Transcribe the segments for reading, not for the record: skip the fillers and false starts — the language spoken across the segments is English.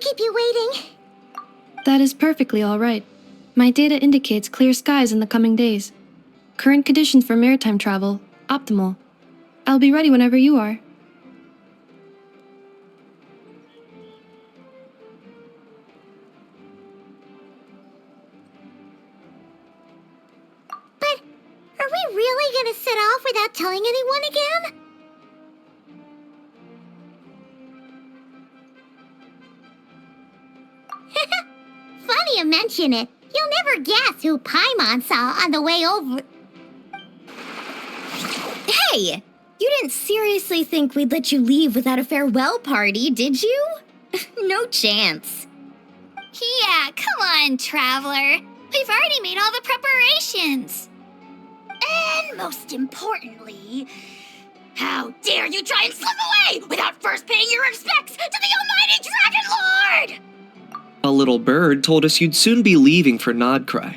keep you waiting. That is perfectly all right. My data indicates clear skies in the coming days. Current conditions for maritime travel, optimal. I'll be ready whenever you are. But are we really gonna set off without telling anyone again? Funny you mention it. You'll never guess who Paimon saw on the way over. Hey! You didn't seriously think we'd let you leave without a farewell party, did you? No chance. Yeah, come on, Traveler. We've already made all the preparations. And most importantly, how dare you try and slip away without first paying your respects to the almighty Dragon Lord! A little bird told us you'd soon be leaving for Nodcry.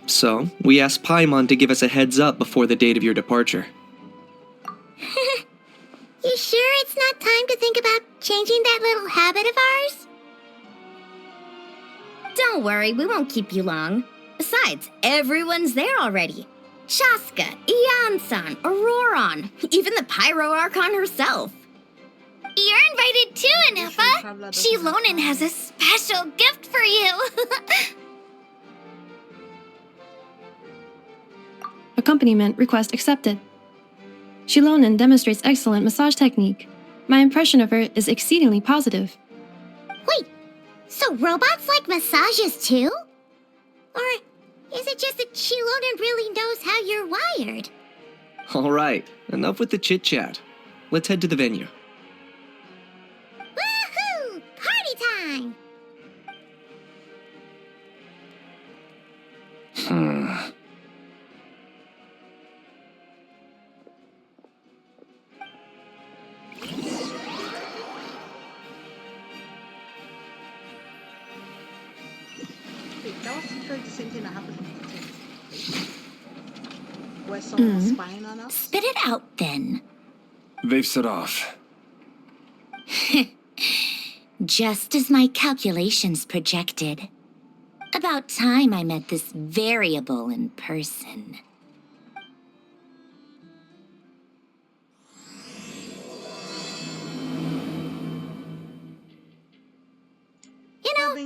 So, we asked Paimon to give us a heads up before the date of your departure. You sure it's not time to think about changing that little habit of ours? Don't worry, we won't keep you long. Besides, everyone's there already. Shaska, Ian-san, Auroron, even the Pyro Archon herself. You're invited too, Anefa. Shilonen has a special gift for you. Accompaniment request accepted. Shilonen demonstrates excellent massage technique. My impression of her is exceedingly positive. Wait, so robots like massages too? Or is it just that Shilonen really knows how you're wired? Alright, enough with the chit-chat. Let's head to the venue. Woohoo! Party time! Wait, that was literally the same thing that happened in the 15. Where someone was spying on us? Spit it out then. They've set off. Just as my calculations projected. About time I met this variable in person. You know,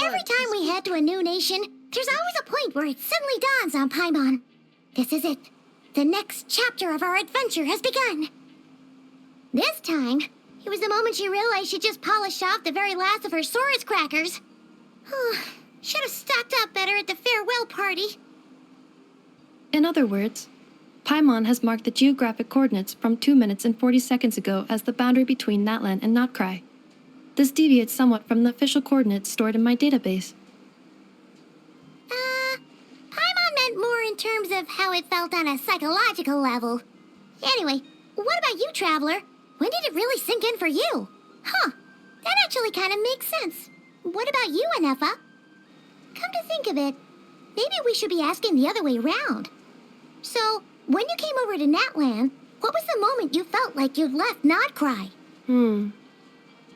every time we head to a new nation, there's always a point where it suddenly dawns on Paimon. This is it. The next chapter of our adventure has begun. This time, it was the moment she realized she just polished off the very last of her Saurus crackers. Should have stocked up better at the farewell party. In other words, Paimon has marked the geographic coordinates from 2 minutes and 40 seconds ago as the boundary between Natlan and Notcry. This deviates somewhat from the official coordinates stored in my database. Paimon meant more in terms of how it felt on a psychological level. Anyway, what about you, Traveler? When did it really sink in for you? Huh, that actually kind of makes sense. What about you, Anefa? Come to think of it, maybe we should be asking the other way around. So, when you came over to Natlan, what was the moment you felt like you'd left Nodcry? In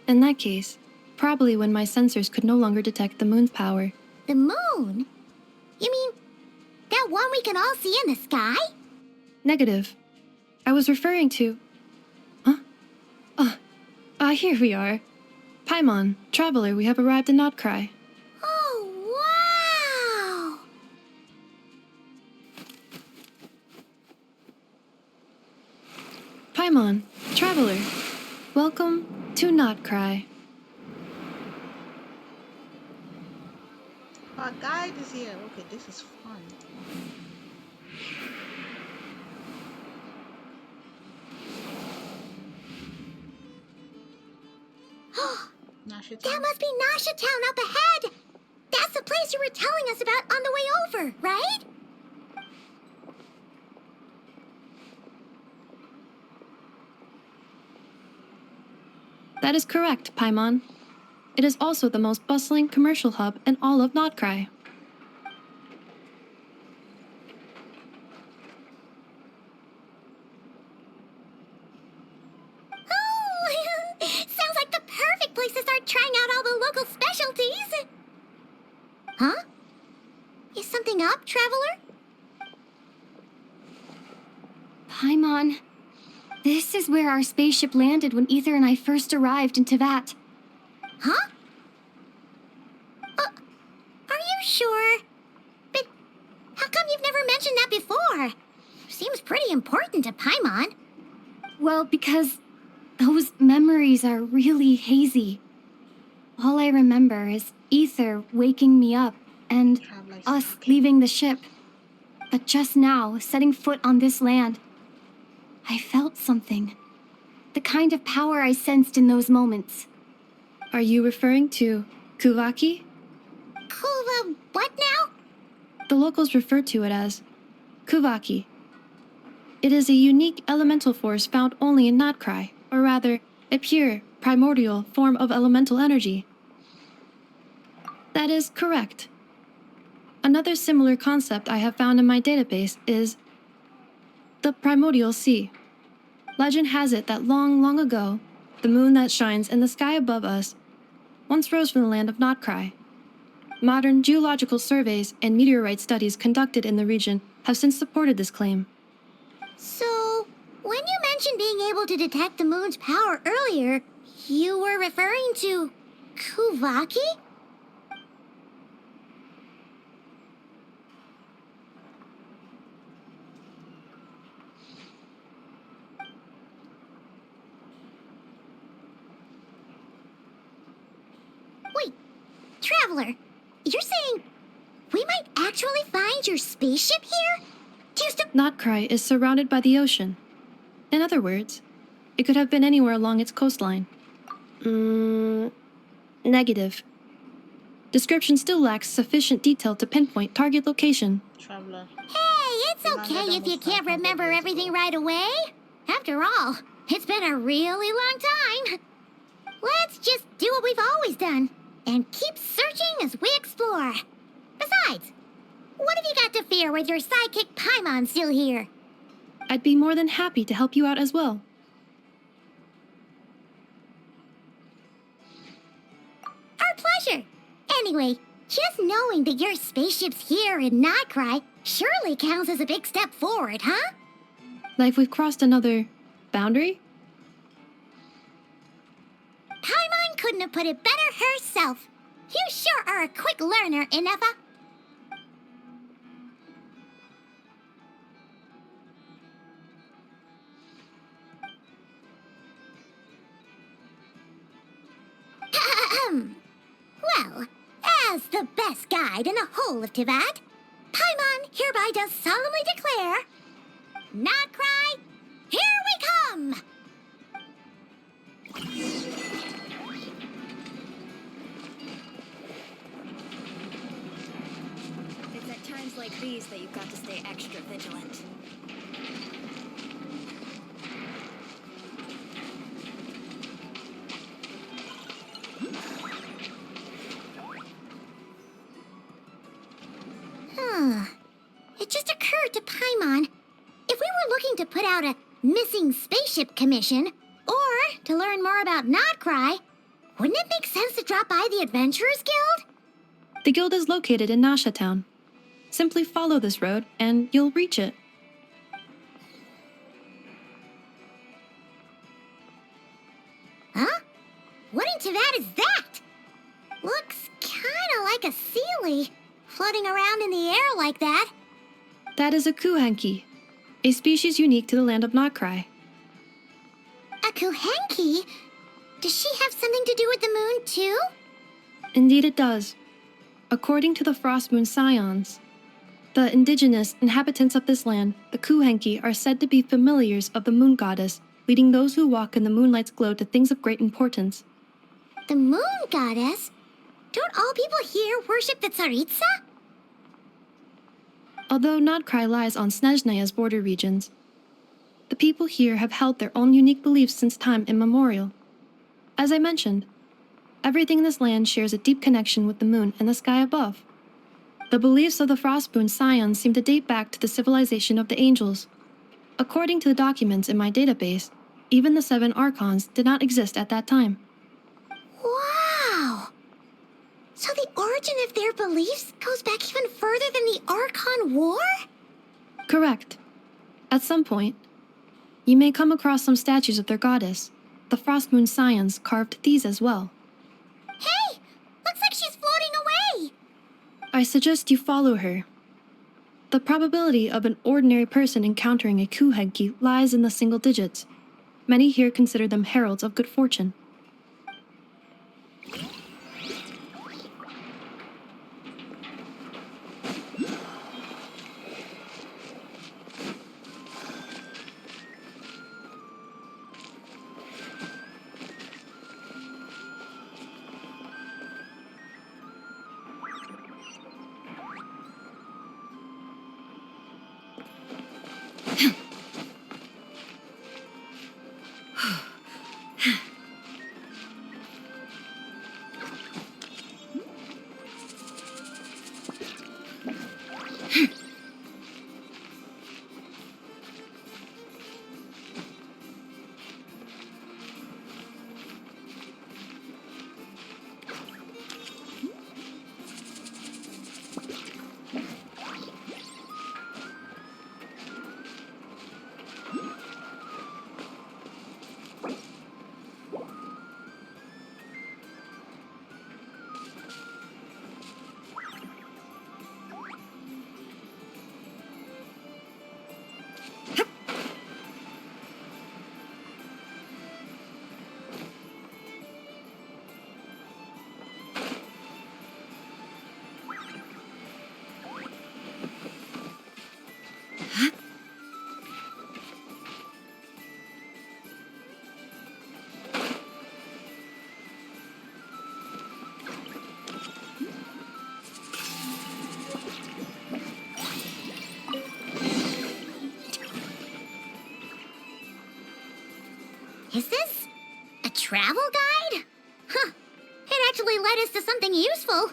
that case, probably when my sensors could no longer detect the moon's power. The moon? You mean that one we can all see in the sky? Negative. I was referring to... Here we are. Paimon, Traveler, we have arrived in Notcry. Oh, wow! Paimon, Traveler, welcome to Notcry. Our guide is here. Okay, this is fun. That must be Nasha Town up ahead! That's the place you were telling us about on the way over, right? That is correct, Paimon. It is also the most bustling commercial hub in all of Notcry. Oh, sounds like the perfect place to start trying out all the local Paimon, this is where our spaceship landed when Ether and I first arrived in Tivat. Huh? Are you sure? But how come you've never mentioned that before? Seems pretty important to Paimon. Well, because those memories are really hazy. All I remember is Ether waking me up and Traveler us stuck. leaving the ship. But just now, setting foot on this land, I felt something. The kind of power I sensed in those moments. Are you referring to Kuvaki? Kuva, what now? The locals refer to it as Kuvaki. It is a unique elemental force found only in Notcry, or rather, a pure, primordial form of elemental energy. That is correct. Another similar concept I have found in my database is the primordial sea. Legend has it that long, long ago, the moon that shines in the sky above us once rose from the land of Notcry. Modern geological surveys and meteorite studies conducted in the region have since supported this claim. So, when you mentioned being able to detect the moon's power earlier, you were referring to Kuvaki? Wait, Traveler, you're saying we might actually find your spaceship here? Do you still... Notcry is surrounded by the ocean. In other words, it could have been anywhere along its coastline. Negative. Description still lacks sufficient detail to pinpoint target location. Traveler. Hey, it's okay if you can't remember everything right away. After all, it's been a really long time. Let's just do what we've always done and keep searching as we explore. Besides, what have you got to fear with your sidekick Paimon still here? I'd be more than happy to help you out as well. Our pleasure. Anyway, just knowing that your spaceship's here in Notcry surely counts as a big step forward, huh? Like we've crossed another boundary? Paimon couldn't have put it better herself. You sure are a quick learner, Inefa. Well, as the best guide in the whole of Tivat, Paimon hereby does solemnly declare, Notcry, here we come! It's at times like these that you've got to stay extra vigilant. It just occurred to Paimon, if we were looking to put out a missing spaceship commission, or to learn more about Notcry, wouldn't it make sense to drop by the Adventurers Guild? The guild is located in Nasha Town. Simply follow this road and you'll reach it. Huh? What in Tivat is that? Looks kinda like a Sealy, floating around in the air like that. That is a Kuhanki, a species unique to the land of Notcry. A Kuhenki? Does she have something to do with the moon, too? Indeed it does. According to the Frost Moon Scions, the indigenous inhabitants of this land, the Kuhenki, are said to be familiars of the moon goddess, leading those who walk in the moonlight's glow to things of great importance. The moon goddess? Don't all people here worship the Tsaritsa? Although Notcry lies on Snezhnaya's border regions, the people here have held their own unique beliefs since time immemorial. As I mentioned, everything in this land shares a deep connection with the moon and the sky above. The beliefs of the Frostmoon Scions seem to date back to the civilization of the angels. According to the documents in my database, even the 7 Archons did not exist at that time. Wow! So the origin of their beliefs goes back even further than the Archon War? Correct. At some point, you may come across some statues of their goddess. The Frost Moon Scions carved these as well. Hey! Looks like she's floating away! I suggest you follow her. The probability of an ordinary person encountering a Kuhenki lies in the single digits. Many here consider them heralds of good fortune. Is this a travel guide? Huh. It actually led us to something useful.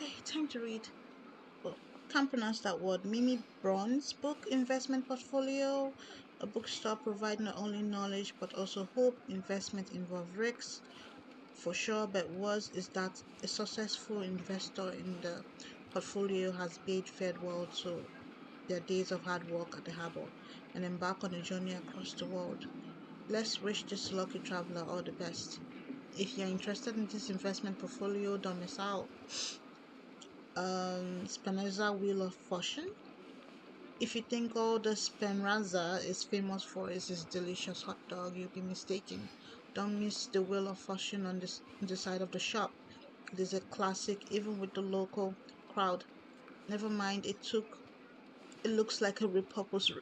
Okay, time to read. Oh, can't pronounce that word. Mimi Braun's book, Investment Portfolio. A bookstore provide not only knowledge but also hope. Investment involve risks, for sure, but worse is that a successful investor in the portfolio has bade farewell to their days of hard work at the harbor and embark on a journey across the world. Let's wish this lucky traveler all the best. If you're interested in this investment portfolio, don't miss out. Spinoza Wheel of Fortune. If you think all the Spinoza is famous for is his delicious hot dog, you'll be mistaken. Don't miss the Wheel of Fortune on the side of the shop. It is a classic, even with the local crowd. Never mind, it looks like a repurposed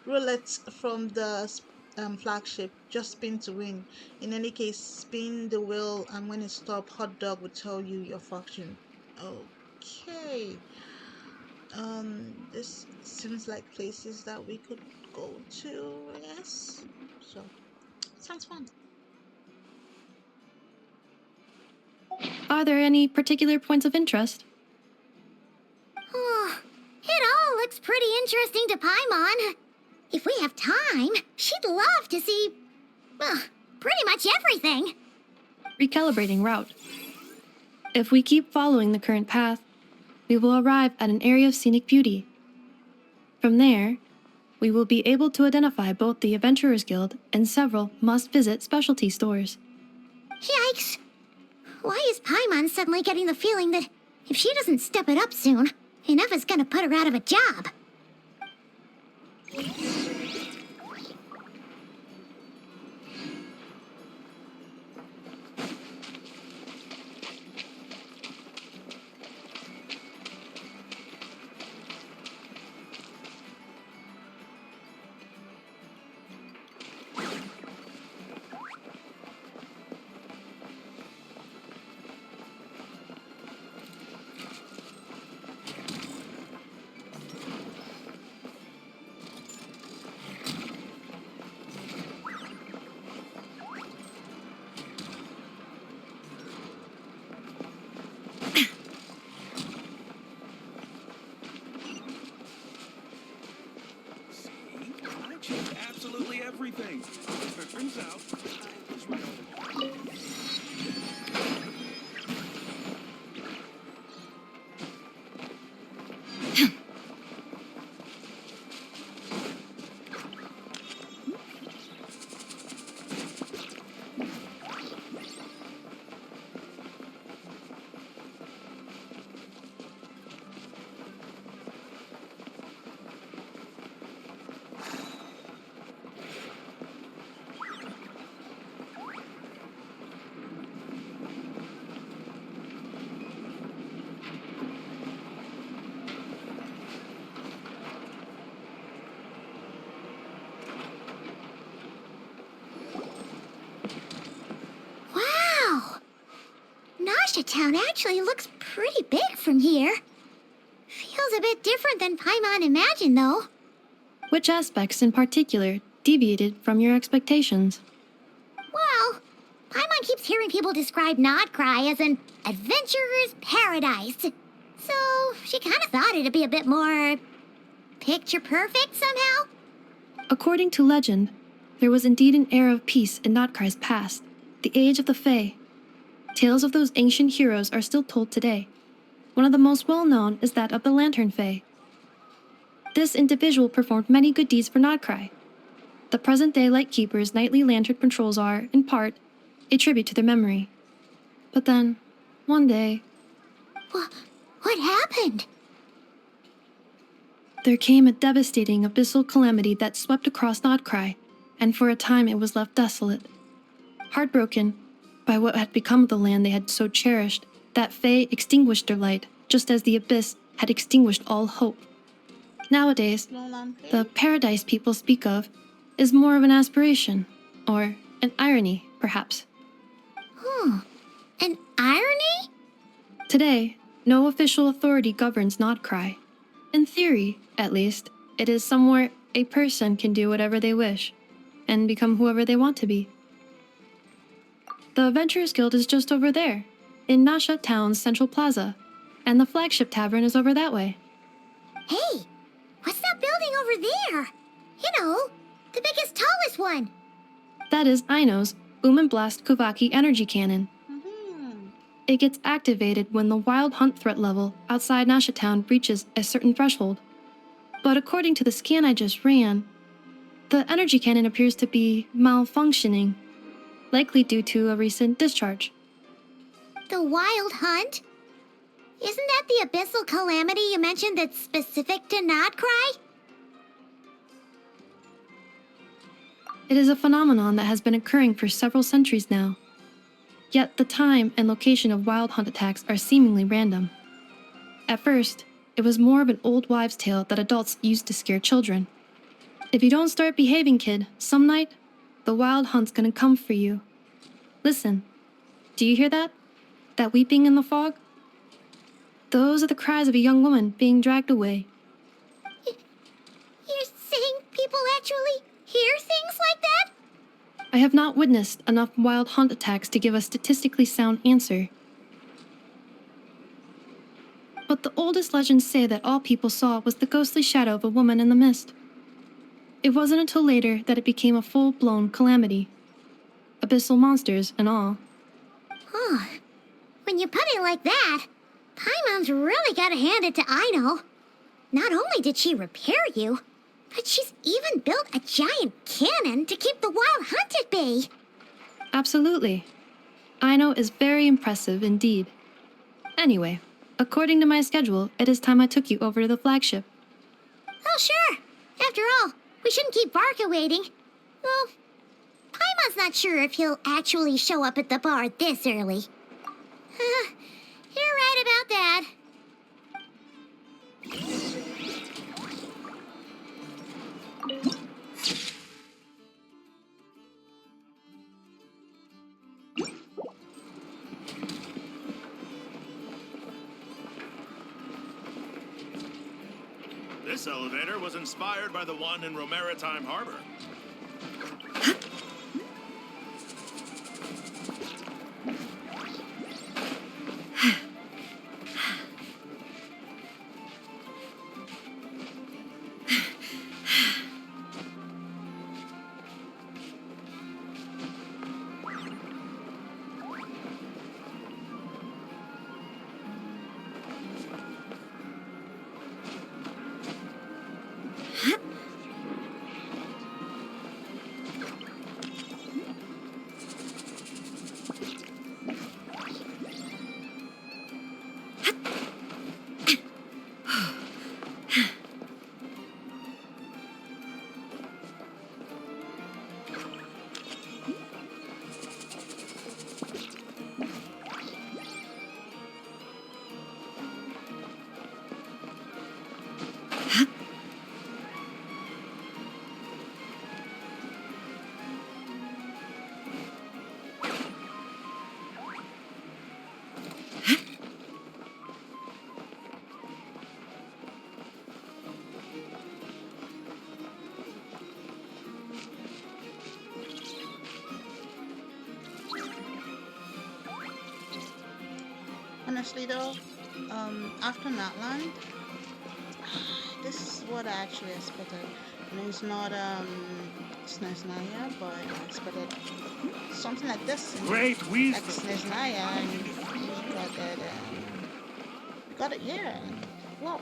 roulette from the flagship. Just spin to win. In any case, spin the wheel, and when it stops, hot dog will tell you your fortune. Okay. This seems like places that we could go to, I guess. So, sounds fun. Are there any particular points of interest? Oh, it all looks pretty interesting to Paimon. If we have time, she'd love to see, pretty much everything. Recalibrating route. If we keep following the current path, we will arrive at an area of scenic beauty. From there, we will be able to identify both the Adventurers Guild and several must-visit specialty stores. Yikes. Why is Paimon suddenly getting the feeling that if she doesn't step it up soon, enough is gonna put her out of a job? Nasha Town actually looks pretty big from here. Feels a bit different than Paimon imagined, though. Which aspects in particular deviated from your expectations? Well, Paimon keeps hearing people describe Nodcry as an adventurer's paradise. So she kind of thought it'd be a bit more picture perfect somehow. According to legend, there was indeed an era of peace in Notcry's past, the age of the Fae. Tales of those ancient heroes are still told today. One of the most well-known is that of the Lantern Fae. This individual performed many good deeds for Nodcry. The present-day Lightkeeper's nightly lantern patrols are, in part, a tribute to their memory. But then, one day, What happened? there came a devastating abyssal calamity that swept across Nodcry, and for a time it was left desolate. Heartbroken by what had become of the land they had so cherished, that Fae extinguished their light, just as the abyss had extinguished all hope. Nowadays, the paradise people speak of is more of an aspiration, or an irony, perhaps. An irony? Today, no official authority governs Nodcry. In theory, at least, it is somewhere a person can do whatever they wish, and become whoever they want to be. The Adventurers Guild is just over there, in Nasha Town's Central Plaza, and the flagship tavern is over that way. Hey, what's that building over there? You know, the biggest, tallest one. That is Aino's Boom and Blast Kuvaki energy cannon. It gets activated when the wild hunt threat level outside Nasha Town reaches a certain threshold. But according to the scan I just ran, the energy cannon appears to be malfunctioning, likely due to a recent discharge. The Wild Hunt? Isn't that the abyssal calamity you mentioned that's specific to Nodcry? It is a phenomenon that has been occurring for several centuries now. Yet the time and location of wild hunt attacks are seemingly random. At first, it was more of an old wives' tale that adults used to scare children. If you don't start behaving, kid, some night, the wild hunt's gonna come for you. Listen, do you hear that? That weeping in the fog? Those are the cries of a young woman being dragged away. You're saying people actually hear things like that? I have not witnessed enough wild hunt attacks to give a statistically sound answer. But the oldest legends say that all people saw was the ghostly shadow of a woman in the mist. It wasn't until later that it became a full-blown calamity. Abyssal monsters and all. Huh. When you put it like that, Paimon's really gotta hand it to Aino. Not only did she repair you, but she's even built a giant cannon to keep the wild hunt at bay. Absolutely. Aino is very impressive indeed. Anyway, according to my schedule, it is time I took you over to the flagship. Oh, sure. After all, we shouldn't keep Varka waiting. Well, Paimon's not sure if he'll actually show up at the bar this early. You're right about that. This elevator was inspired by the one in Romaritime Harbor. honestly though, after Natland, this is what I actually expected. I know it's not Snezhnaya, but I expected something like this. Great Like wisdom. Snezhnaya, and we got it, yeah. Well,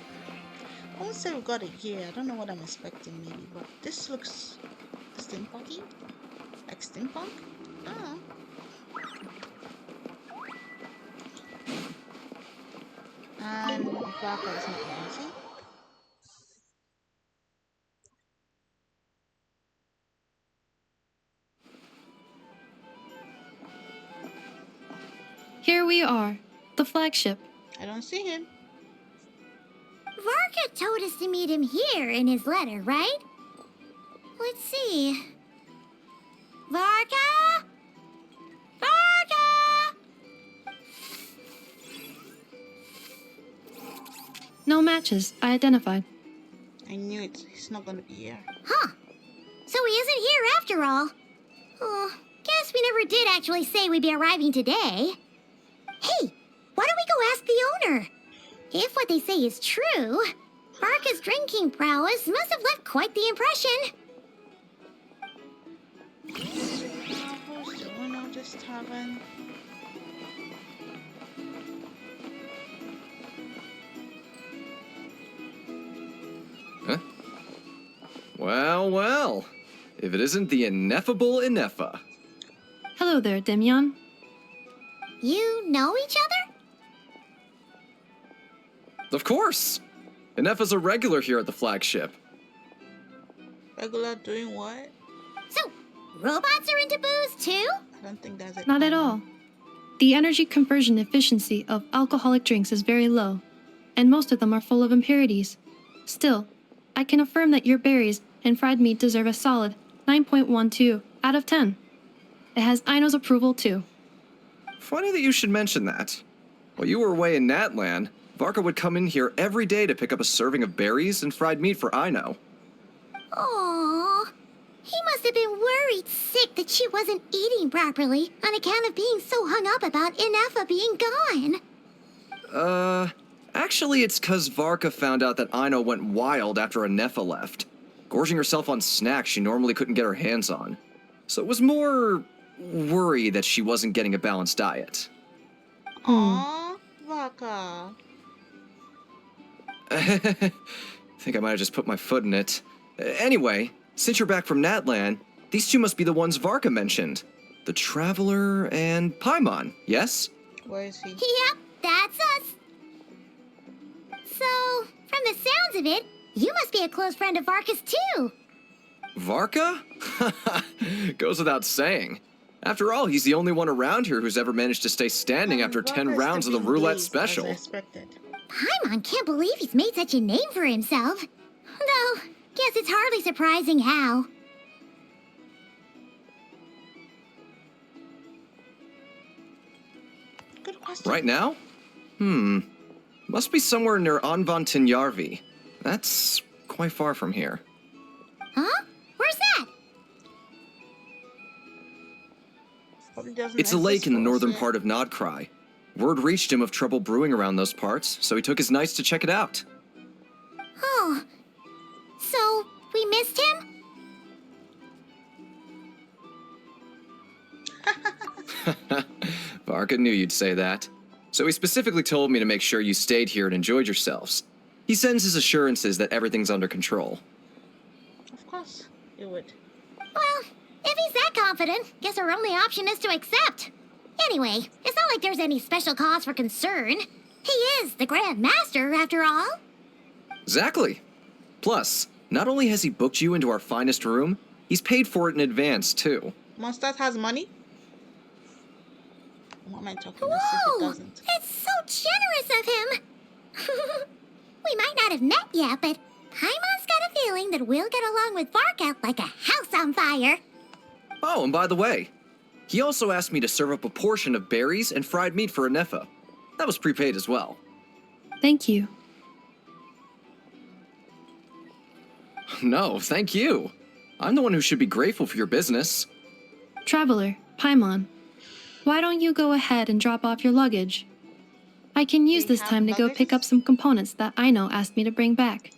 I won't say we got it here. I don't know what I'm expecting, maybe, but this looks steampunky, like steampunk. Oh. And Baka is not easy. Here we are, the flagship. I don't see him. Varka told us to meet him here in his letter, right? Let's see. Varka? Varka! No matches, I identified. I knew it. He's not gonna be here. Huh. So he isn't here after all. Oh, guess we never did actually say we'd be arriving today. Hey, why don't we go ask the owner? If what they say is true, Varka's drinking prowess must have left quite the impression. Who's the owner of this tavern? Huh? Well, well. If it isn't the ineffable Ineffa. Hello there, Demyon. You know each other? Of course! Ineffa's a regular here at the flagship. Regular doing what? So, robots are into booze too? I don't think that's it. Not at all. The energy conversion efficiency of alcoholic drinks is very low, and most of them are full of impurities. Still, I can affirm that your berries and fried meat deserve a solid 9.12 out of 10. It has Aino's approval too. Funny that you should mention that. While you were away in Natland, Varka would come in here every day to pick up a serving of berries and fried meat for Aino. Aww. He must have been worried sick that she wasn't eating properly on account of being so hung up about Ineffa being gone. Actually it's 'cause Varka found out that Aino went wild after Ineffa left, gorging herself on snacks she normally couldn't get her hands on. So it was more worry that she wasn't getting a balanced diet. Aww, Vaka. I think I might have just put my foot in it. Anyway, since you're back from Natland, these two must be the ones Varka mentioned. The Traveler and Paimon, yes? Where is he? Yep, that's us. So, from the sounds of it, you must be a close friend of Varka's too. Varka? Goes without saying. After all, he's the only one around here who's ever managed to stay standing after 10 Vaka's rounds of the stepping roulette leads, special. As I expected. Paimon can't believe he's made such a name for himself. Though, guess it's hardly surprising how. Good question. Right now? Must be somewhere near Anvan Tinyarvi. That's quite far from here. Huh? Where's that? Probably doesn't It's a lake in the exist for us northern yet. part of Nodcry. Word reached him of trouble brewing around those parts, so he took his knights to check it out. Oh. So, we missed him? Varka knew you'd say that. So he specifically told me to make sure you stayed here and enjoyed yourselves. He sends his assurances that everything's under control. Of course, you would. Well, if he's that confident, guess our only option is to accept. Anyway, it's not like there's any special cause for concern. He is the Grand Master, after all. Exactly. Plus, not only has he booked you into our finest room, he's paid for it in advance, too. Mondstadt has money? What am I talking about if it Whoa! doesn't? It's so generous of him! We might not have met yet, but Paimon's got a feeling that we'll get along with Varka like a house on fire. Oh, and by the way, he also asked me to serve up a portion of berries and fried meat for Ineffa. That was prepaid as well. Thank you. No, thank you. I'm the one who should be grateful for your business. Traveler, Paimon, why don't you go ahead and drop off your luggage? I can use We this have time to go luggage? pick up some components that Aino asked me to bring back.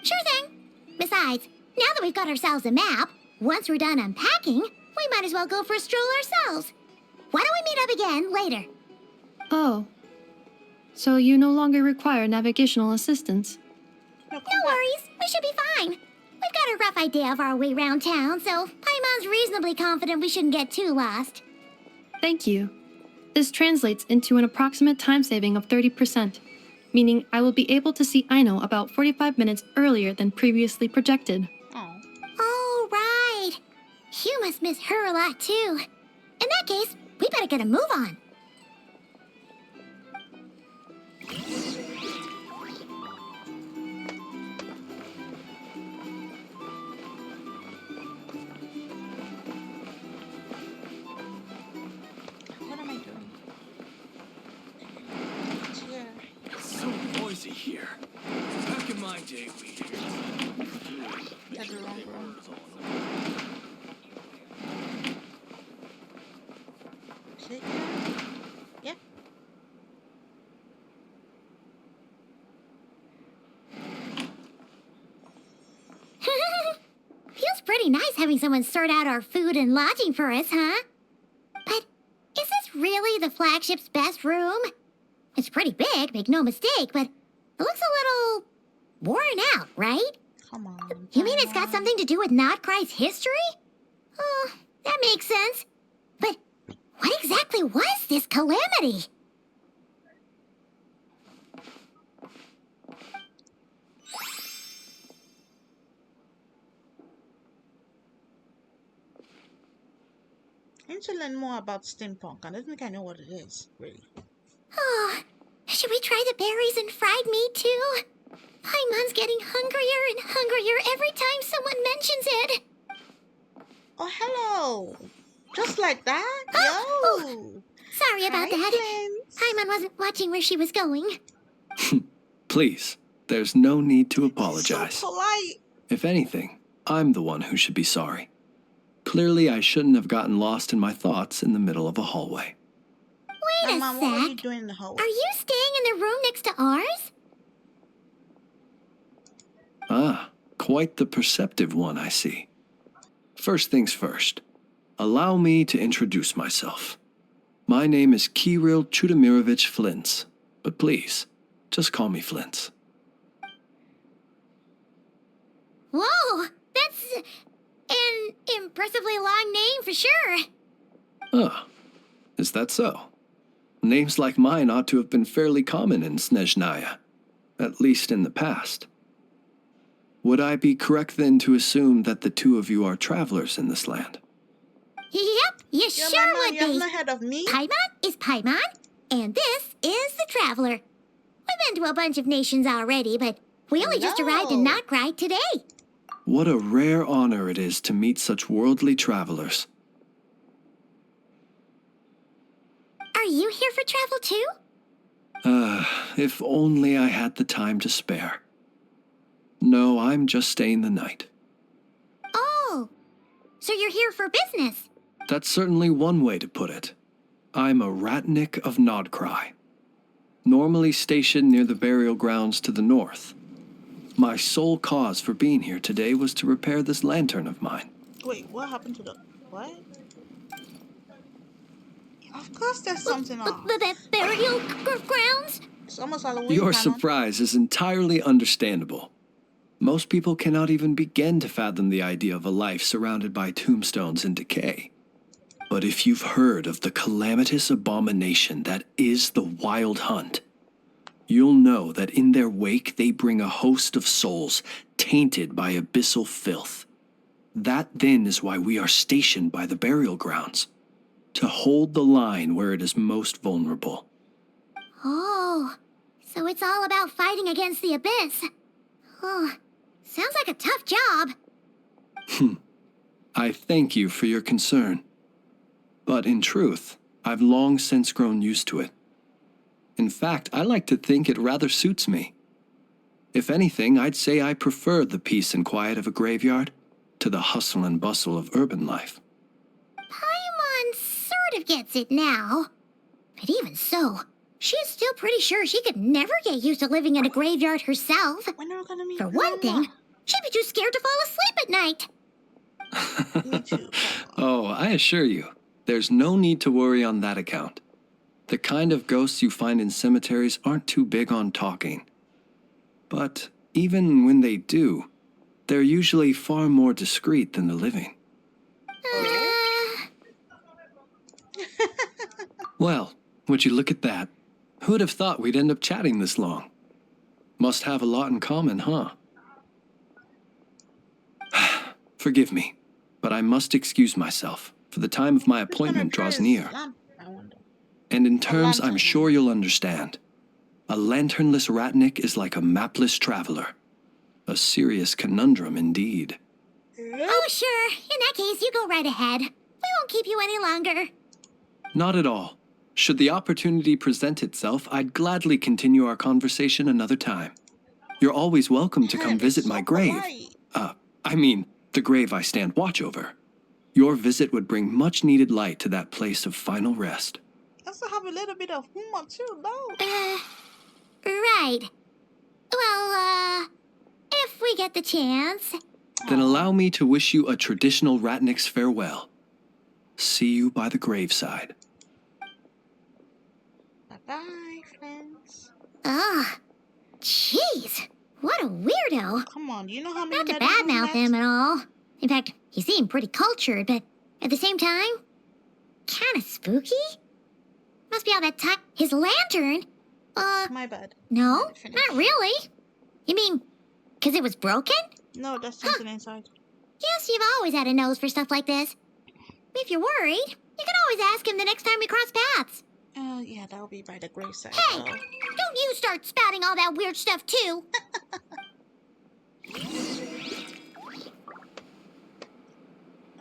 Sure thing. Besides, now that we've got ourselves a map, once we're done unpacking, we might as well go for a stroll ourselves. Why don't we meet up again later? Oh. So you no longer require navigational assistance? No, come No back. worries, we should be fine. We've got a rough idea of our way around town, so Paimon's reasonably confident we shouldn't get too lost. Thank you. This translates into an approximate time saving of 30%, meaning I will be able to see Aino about 45 minutes earlier than previously projected. Oh. Oh, right. You must miss her a lot, too. In that case, we better get a move on. What am I doing? Here. So noisy here. Back in my day, we That's the wrong room. Shake it. Yep. Feels pretty nice having someone sort out our food and lodging for us, huh? But is this really the flagship's best room? It's pretty big, make no mistake, but it looks a little worn out, right? Come on. You mean it's got Paimon. something to do with Nodcry's history? Oh, that makes sense. But what exactly was this calamity? I need to learn more about steampunk. I don't think I know what it is, really. Oh, should we try the berries and fried meat too? Paimon's getting hungrier and hungrier every time someone mentions it. Oh, hello. Just like that? Oh, Yo. Sorry about Hi, that. Flint. Paimon wasn't watching where she was going. Please, there's no need to apologize. So polite. If anything, I'm the one who should be sorry. Clearly, I shouldn't have gotten lost in my thoughts in the middle of a hallway. Wait a Mom, what were you sec. doing in the hallway? Are you staying in the room next to ours? Ah, quite the perceptive one, I see. First things first, allow me to introduce myself. My name is Kirill Chudamirovich Flintz, but please, just call me Flintz. Whoa, that's an impressively long name for sure. Ah, is that so? Names like mine ought to have been fairly common in Snezhnaya, at least in the past. Would I be correct then to assume that the two of you are travelers in this land? Yep, you You're sure my mom. would You have be. no head of me. Paimon is Paimon, and this is the Traveler. We've been to a bunch of nations already, but we only just arrived in Hello. Notcry today. What a rare honor it is to meet such worldly travelers. Are you here for travel too? If only I had the time to spare. No, I'm just staying the night. Oh, so you're here for business. That's certainly one way to put it. I'm a ratnik of Nodcry, normally stationed near the burial grounds to the north. My sole cause for being here today was to repair this lantern of mine. Wait, what happened to the... What? Of course there's something off. The burial grounds? It's almost Halloween. Your Paimon. surprise is entirely understandable. Most people cannot even begin to fathom the idea of a life surrounded by tombstones and decay. But if you've heard of the calamitous abomination that is the Wild Hunt, you'll know that in their wake they bring a host of souls tainted by abyssal filth. That then is why we are stationed by the burial grounds, to hold the line where it is most vulnerable. Oh, so it's all about fighting against the abyss. Oh, sounds like a tough job. I thank you for your concern. But in truth, I've long since grown used to it. In fact, I like to think it rather suits me. If anything, I'd say I prefer the peace and quiet of a graveyard to the hustle and bustle of urban life. Paimon sort of gets it now. But even so, she's still pretty sure she could never get used to living in a graveyard herself. When are we gonna meet For one thing, she'd be too scared to fall asleep at night. Me too. Oh, I assure you, there's no need to worry on that account. The kind of ghosts you find in cemeteries aren't too big on talking. But even when they do, they're usually far more discreet than the living. Well, would you look at that? Who'd have thought we'd end up chatting this long? Must have a lot in common, huh? Forgive me, but I must excuse myself, for the time of my appointment draws near. And in terms I'm sure you'll understand, a lanternless ratnik is like a mapless traveler. A serious conundrum indeed. Oh, sure. In that case, you go right ahead. We won't keep you any longer. Not at all. Should the opportunity present itself, I'd gladly continue our conversation another time. You're always welcome to come visit my grave. I mean, the grave I stand watch over. Your visit would bring much needed light to that place of final rest. Also have a little bit of humor too, though. Right. Well, if we get the chance. Then allow me to wish you a traditional ratnik's farewell. See you by the graveside. Bye-bye, friends. Ugh. Jeez. What a weirdo. Come on, you know how many Not to medicines badmouth left? him at all. In fact, he seemed pretty cultured, but at the same time, kind of spooky. Must be all that time. His lantern? My bad. No, Finish. not really. You mean, because it was broken? No, that's something inside. Yes, you've always had a nose for stuff like this. If you're worried, you can always ask him the next time we cross paths. Yeah, that'll be by the graveside. Hey, though. don't you start spouting all that weird stuff too.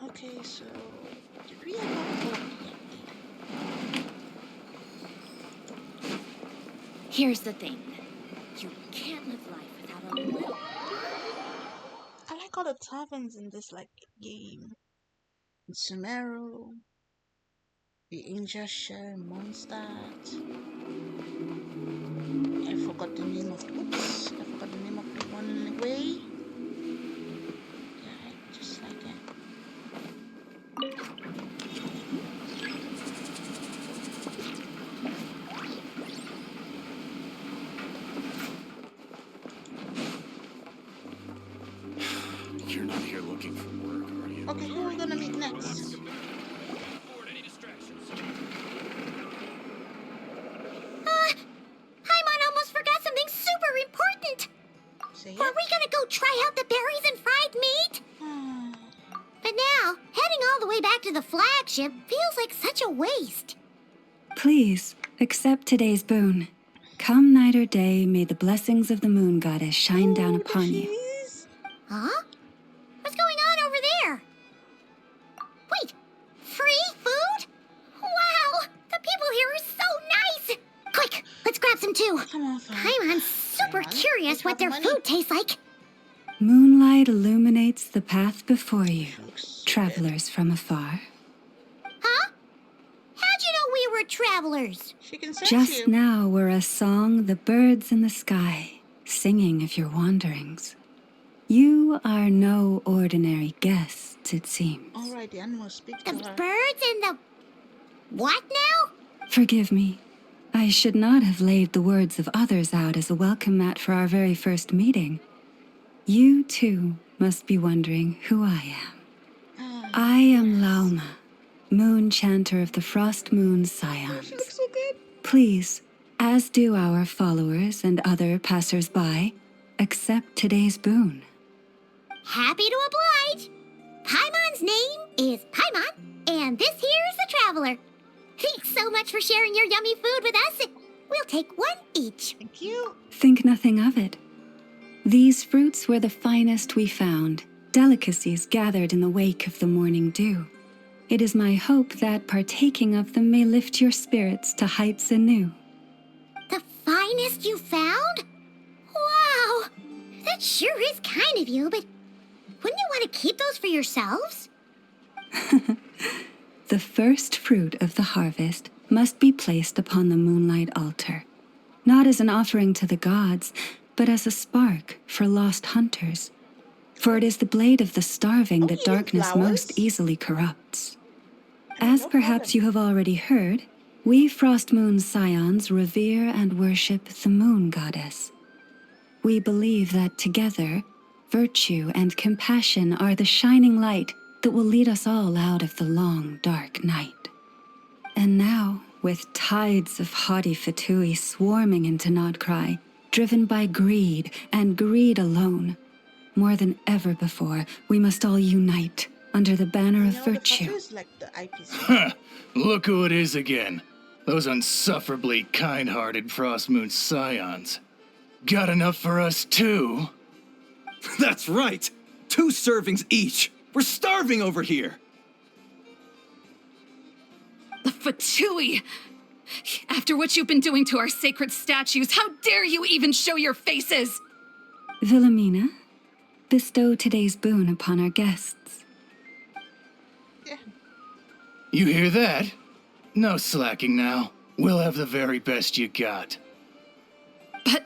Okay, so did we ever? Here's the thing. You can't live life without a little... I like all the taverns in this game. In Sumeru, the Angel Share, Mondstadt. I forgot the name of. Oops, I forgot the name of the one in the way. Yeah, I just like it. You're not here looking for work, are you? Okay, who are we gonna meet next? Paimon almost forgot something super important. Say Were we gonna go try out the berries and fried meat? it. But now, heading all the way back to the flagship feels like such a waste. Please, accept today's boon. Come night or day, may the blessings of the moon goddess shine down upon you. Cheese? Huh? What's going on over there? Wait, free food? Wow, the people here are so nice. Quick, let's grab some too. Come on, fam. I'm super Paimon, curious we what have their money. food tastes like. Moonlight illuminates the path before you, Looks travelers from afar. Huh? How'd you know we were travelers? She can sense Just you. now were a song the birds in the sky, singing of your wanderings. You are no ordinary guests, it seems. All right, the animals speak The to her. birds and the... What now? Forgive me. I should not have laid the words of others out as a welcome mat for our very first meeting. You, too, must be wondering who I am. I am Lauma, moon chanter of the Frost Moon Scions. She looks so good. Please, as do our followers and other passers-by, accept today's boon. Happy to oblige. Paimon's name is Paimon, and this here's the traveler. Thanks so much for sharing your yummy food with us. We'll take one each. Thank you. Think nothing of it. These fruits were the finest we found, delicacies gathered in the wake of the morning dew. It is my hope that partaking of them may lift your spirits to heights anew. The finest you found? Wow, that sure is kind of you, but wouldn't you want to keep those for yourselves? The first fruit of the harvest must be placed upon the moonlight altar, not as an offering to the gods, but as a spark for lost hunters. For it is the blade of the starving that even darkness flowers? most easily corrupts. mean, As no perhaps problem. you have already heard, we Frost Moon Scions revere and worship the moon goddess. We believe that together, virtue and compassion are the shining light that will lead us all out of the long, dark night. And now, with tides of haughty Fatui swarming into Nodcry, driven by greed and greed alone, more than ever before, we must all unite under the banner of The virtue. Fatu is like the IPC. Huh, look who it is again. Those unsufferably kind-hearted Frost Moon Scions. Got enough for us too? That's right! 2 servings each! We're starving over here! The Fatui! After what you've been doing to our sacred statues, how dare you even show your faces? Wilhelmina, bestow today's boon upon our guests. You hear that? No slacking now. We'll have the very best you got. But,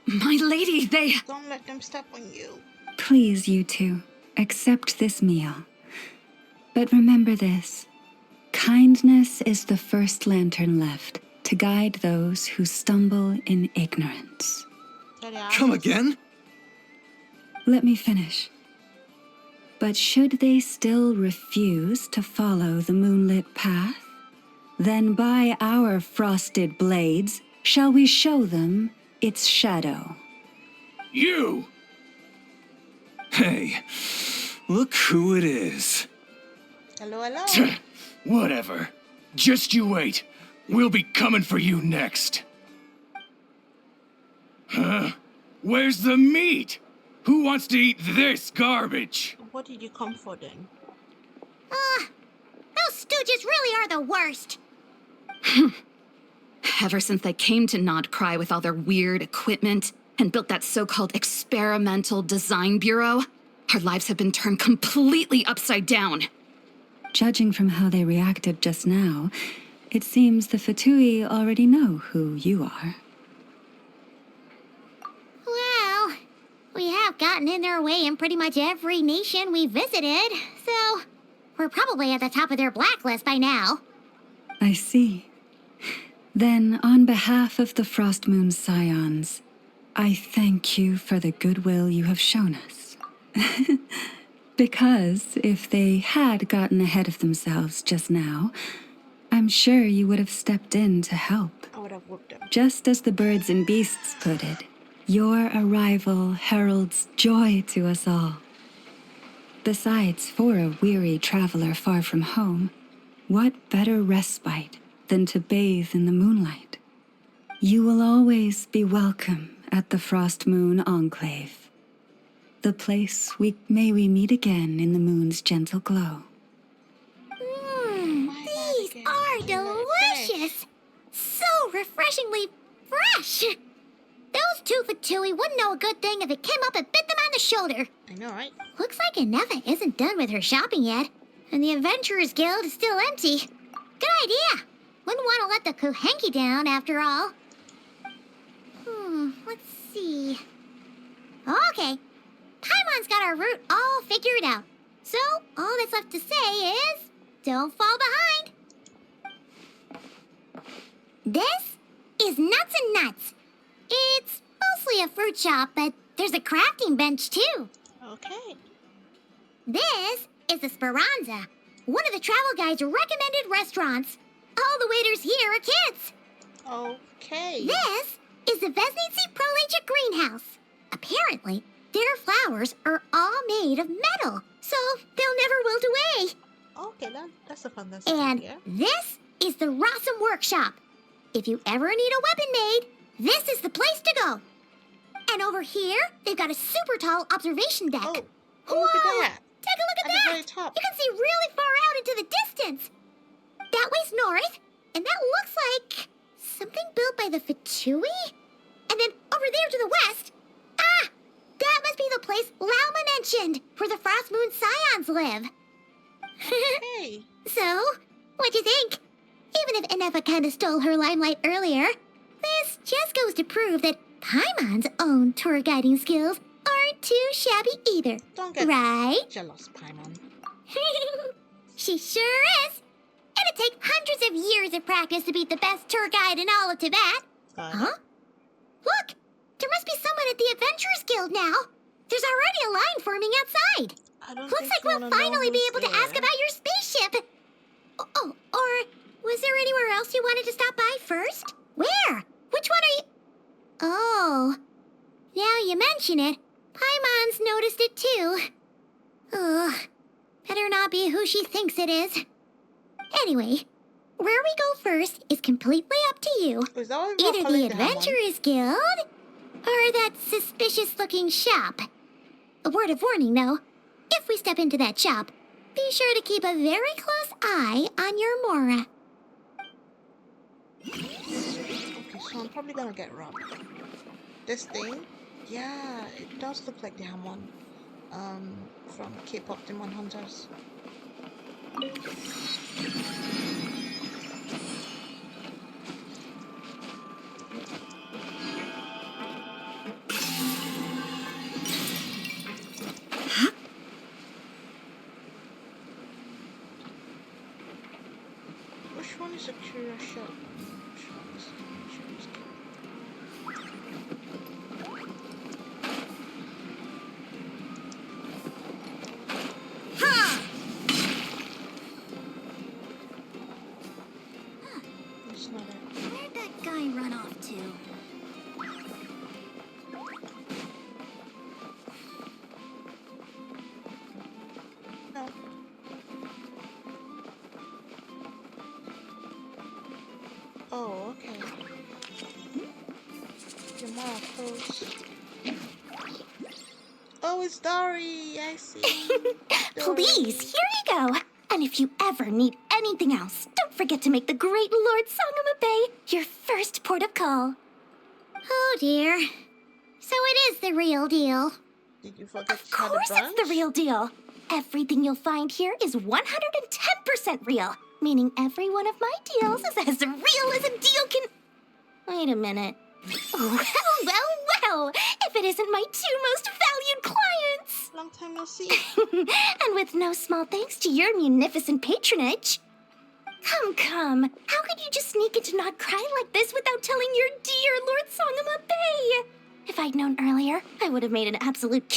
my lady, they... Don't let them step on you. Please, you two, accept this meal. But remember this. Kindness is the first lantern left to guide those who stumble in ignorance. Come again? Let me finish. But should they still refuse to follow the moonlit path, then by our frosted blades shall we show them its shadow. You! Hey, look who it is. Hello, hello. Whatever. Just you wait. We'll be coming for you next. Huh? Where's the meat? Who wants to eat this garbage? What did you come for then? Those stooges really are the worst. Ever since they came to Nodcry with all their weird equipment and built that so-called experimental design bureau, our lives have been turned completely upside down. Judging from how they reacted just now, it seems the Fatui already know who you are. Well, we have gotten in their way in pretty much every nation we visited, so we're probably at the top of their blacklist by now. I see. Then, on behalf of the Frost Moon Scions, I thank you for the goodwill you have shown us. Because if they had gotten ahead of themselves just now, I'm sure you would have stepped in to help. I would have whooped them. Just as the birds and beasts put it, your arrival heralds joy to us all. Besides, for a weary traveler far from home, what better respite than to bathe in the moonlight? You will always be welcome at the Frost Moon Enclave. The place may we meet again in the moon's gentle glow. These are delicious. So refreshingly fresh. Those two Fatui wouldn't know a good thing if it came up and bit them on the shoulder. I know, right? Looks like Inefa isn't done with her shopping yet, and the Adventurers Guild is still empty. Good idea. Wouldn't want to let the Kuhenki down, after all. Let's see. Okay. Paimon's got our route all figured out. So, all that's left to say is, don't fall behind. This is Nuts and Nuts. It's mostly a fruit shop, but there's a crafting bench, too. Okay. This is the Speranza, one of the travel guide's recommended restaurants. All the waiters here are kids. Okay. This is the Vesnitsi Prolegia greenhouse. Apparently, their flowers are all made of metal, so they'll never wilt away. Okay, that's a fantastic And idea. this is the Rossum Workshop. If you ever need a weapon made, this is the place to go. And over here, they've got a super tall observation deck. Oh, look Whoa! at that. Take a look at At the that. very top. You can see really far out into the distance. That way's north, and that looks like something built by the Fatui. And then over there to the west, that must be the place Lauma mentioned, where the Frost Moon Scions live. Hey. So, what'd you think? Even if Enefa kinda stole her limelight earlier, this just goes to prove that Paimon's own tour guiding skills aren't too shabby either. Don't get right? jealous, Paimon. She sure is. It'd take hundreds of years of practice to be the best tour guide in all of Tibet. Huh? Look! There must be someone at the Adventurers Guild now. There's already a line forming outside. Looks like we'll finally be able to ask about your spaceship. Oh, or was there anywhere else you wanted to stop by first? Where? Which one are you... Oh, now you mention it, Paimon's noticed it too. Ugh, better not be who she thinks it is. Anyway, where we go first is completely up to you. Either the Adventurers Guild, or that suspicious-looking shop. A word of warning, though. If we step into that shop, be sure to keep a very close eye on your Mora. Okay, so I'm probably gonna get robbed. This thing? Yeah, it does look like the Hamon. From K-pop Demon Hunters. Which one is a curious shop? Which one is a curious shop? It's not it. Where'd that guy run off to? No. Oh, okay. You're more close. Oh, it's Dari. I see. Please, here you go. And if you ever need anything else, don't forget to make the great Lord Sangama Bay your first port of call. Oh dear. So it is the real deal. Did you forget Of course it's the real deal. Everything you'll find here is 110% real, meaning every one of my deals is as real as a deal can... Wait a minute. Well, if it isn't my two most valued clients. Long time no see. And with no small thanks to your munificent patronage. Come. How could you just sneak into Not Cry like this without telling your dear Lord Sangama Bay? If I'd known earlier, I would have made an absolute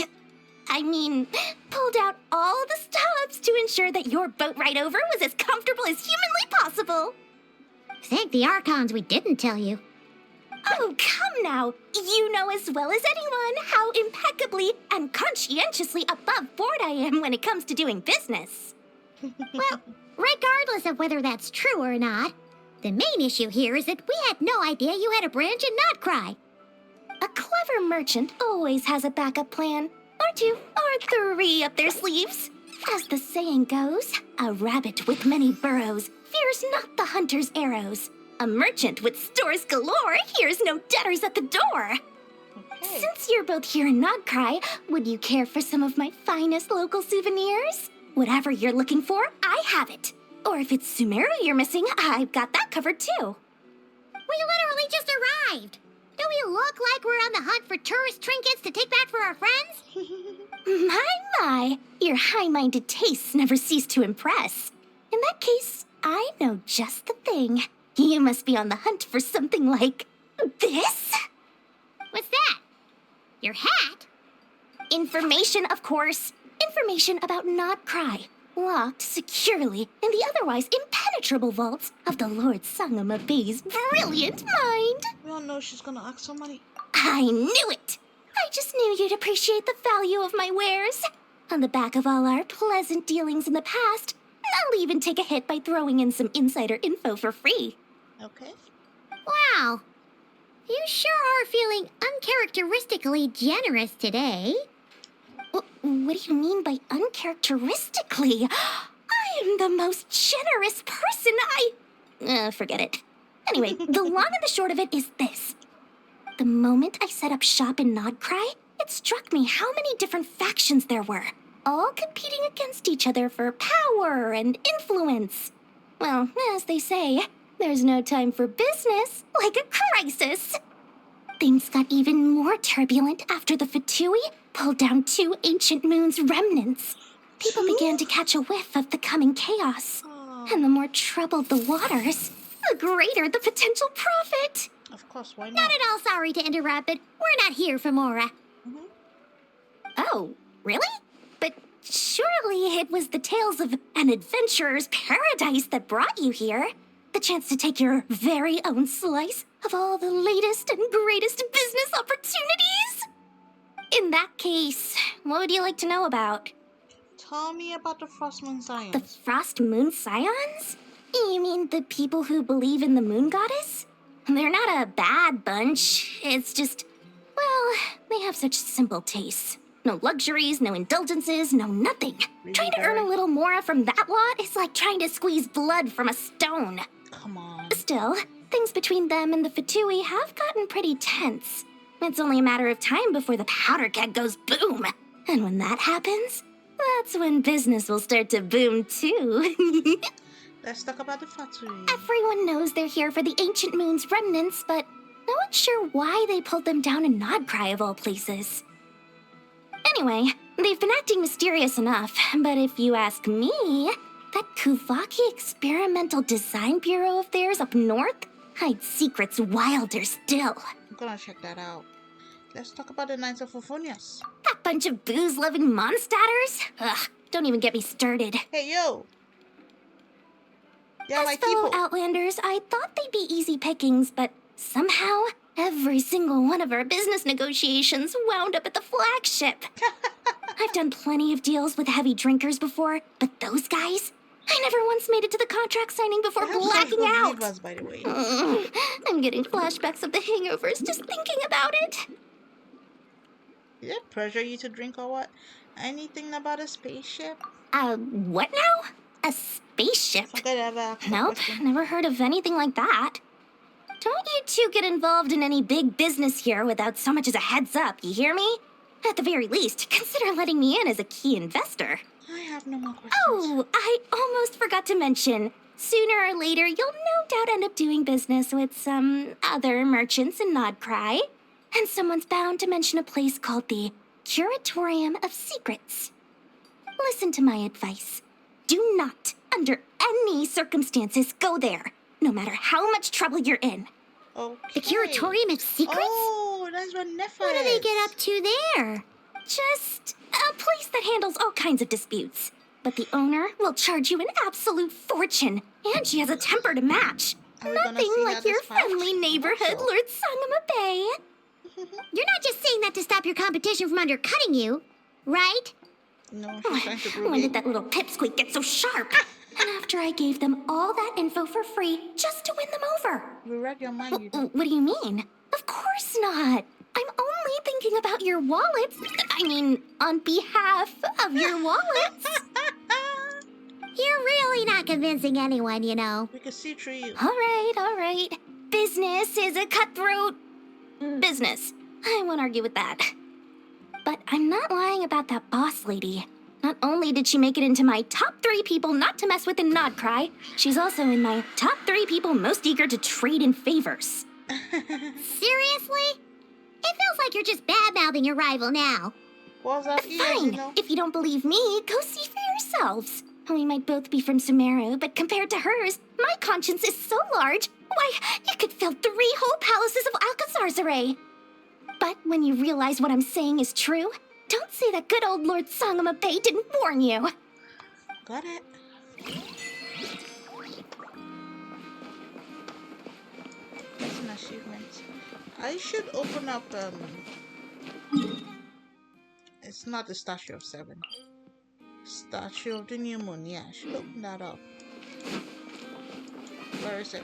pulled out all the stops to ensure that your boat ride over was as comfortable as humanly possible. Thank the Archons we didn't tell you. Oh, come now. You know as well as anyone how impeccably and conscientiously above board I am when it comes to doing business. Well, regardless of whether that's true or not, the main issue here is that we had no idea you had a branch in Not Cry. A clever merchant always has a backup plan, or two, or three up their sleeves. As the saying goes, a rabbit with many burrows fears not the hunter's arrows. A merchant with stores galore hears no debtors at the door. Okay. Since you're both here in Not Cry, would you care for some of my finest local souvenirs? Whatever you're looking for, I have it. Or if it's Sumeru you're missing, I've got that covered too. We literally just arrived. Do we look like we're on the hunt for tourist trinkets to take back for our friends? My, your high-minded tastes never cease to impress. In that case, I know just the thing. You must be on the hunt for something like this? What's that? Your hat? Information, of course. Information about Not Cry. Locked securely in the otherwise impenetrable vaults of the Lord Sangama Bay's brilliant mind. We all know she's gonna ask for money. I knew it! I just knew you'd appreciate the value of my wares. On the back of all our pleasant dealings in the past, I'll even take a hit by throwing in some insider info for free. Okay. Wow. You sure are feeling uncharacteristically generous today. What do you mean by uncharacteristically? I am the most generous person forget it. Anyway, the long and the short of it is this. The moment I set up shop in Not Cry, it struck me how many different factions there were, all competing against each other for power and influence. Well, as they say, there's no time for business like a crisis. Things got even more turbulent after the Fatui pulled down 2 ancient moon's remnants. People began to catch a whiff of the coming chaos. And the more troubled the waters, the greater the potential profit. Of course, why not? Not at all sorry to interrupt, but we're not here for Mora. Oh, really? But surely it was the tales of an adventurer's paradise that brought you here. The chance to take your very own slice of all the latest and greatest business opportunities. In that case, what would you like to know about? Tell me about the Frost Moon Scions. The Frost Moon Scions? You mean the people who believe in the moon goddess? They're not a bad bunch. It's just, well, they have such simple tastes. No luxuries, no indulgences, no nothing. Really, Trying to earn a little more from that lot is like trying to squeeze blood from a stone. Come on. Still, things between them and the Fatui have gotten pretty tense. It's only a matter of time before the powder keg goes boom. And when that happens, that's when business will start to boom too. Let's talk about the Fatui. Everyone knows they're here for the ancient moon's remnants, but no one's sure why they pulled them down in Nodcry of all places. Anyway, they've been acting mysterious enough, but if you ask me, that Kuvaki Experimental Design Bureau of theirs up north hides secrets wilder still. I'm gonna check that out. Let's talk about the Knights of Euphonius. That bunch of booze-loving monstaters? Ugh, don't even get me started. Hey, yo! Yeah, As my fellow people. Outlanders, I thought they'd be easy pickings, but somehow, every single one of our business negotiations wound up at the flagship. I've done plenty of deals with heavy drinkers before, but those guys, I never once made it to the contract signing before They have such blacking good out. vivas, by the way. I'm getting flashbacks of the hangovers just thinking about it. Did it pressure you to drink or what? Anything about a spaceship? What now? A spaceship? Forget about that. Nope, never heard of anything like that. Don't you two get involved in any big business here without so much as a heads up, you hear me? At the very least, consider letting me in as a key investor. I have no more questions. Oh, I almost forgot to mention. Sooner or later, you'll no doubt end up doing business with some other merchants in Nodcry. And someone's bound to mention a place called the Curatorium of Secrets. Listen to my advice. Do not, under any circumstances, go there, no matter how much trouble you're in. Okay. The Curatorium of Secrets? Oh, that's what Nefa What do they is. get up to there? Just a place that handles all kinds of disputes. But the owner will charge you an absolute fortune, and she has a temper to match. Are we gonna Nothing see like that your this fight? friendly neighborhood, Also. Lord Sangama Bay. You're not just saying that to stop your competition from undercutting you, right? No, she's trying to prove When it. did that little pipsqueak get so sharp? And after I gave them all that info for free just to win them over. We read your mind, you know. What do you mean? Of course not. I'm only thinking about your wallets. I mean, on behalf of your wallets. You're really not convincing anyone, you know. We could see through you. All right. Business is a cutthroat business. I won't argue with that. But I'm not lying about that boss lady. Not only did she make it into my top 3 people not to mess with in Nodcry, she's also in my top 3 people most eager to trade in favors. Seriously? It feels like you're just bad-mouthing your rival now. What's up, Fine. you know? If you don't believe me, go see for yourselves. We might both be from Sumeru, but compared to hers, my conscience is so large, why, you could fill 3 whole palaces of Alcazar's array. But when you realize what I'm saying is true, don't say that good old Lord Sangama Bay didn't warn you. Got it. That's an achievement. I should open up, it's not the Statue of 7. Statue of the New Moon, yeah, I should open that up. Where is it?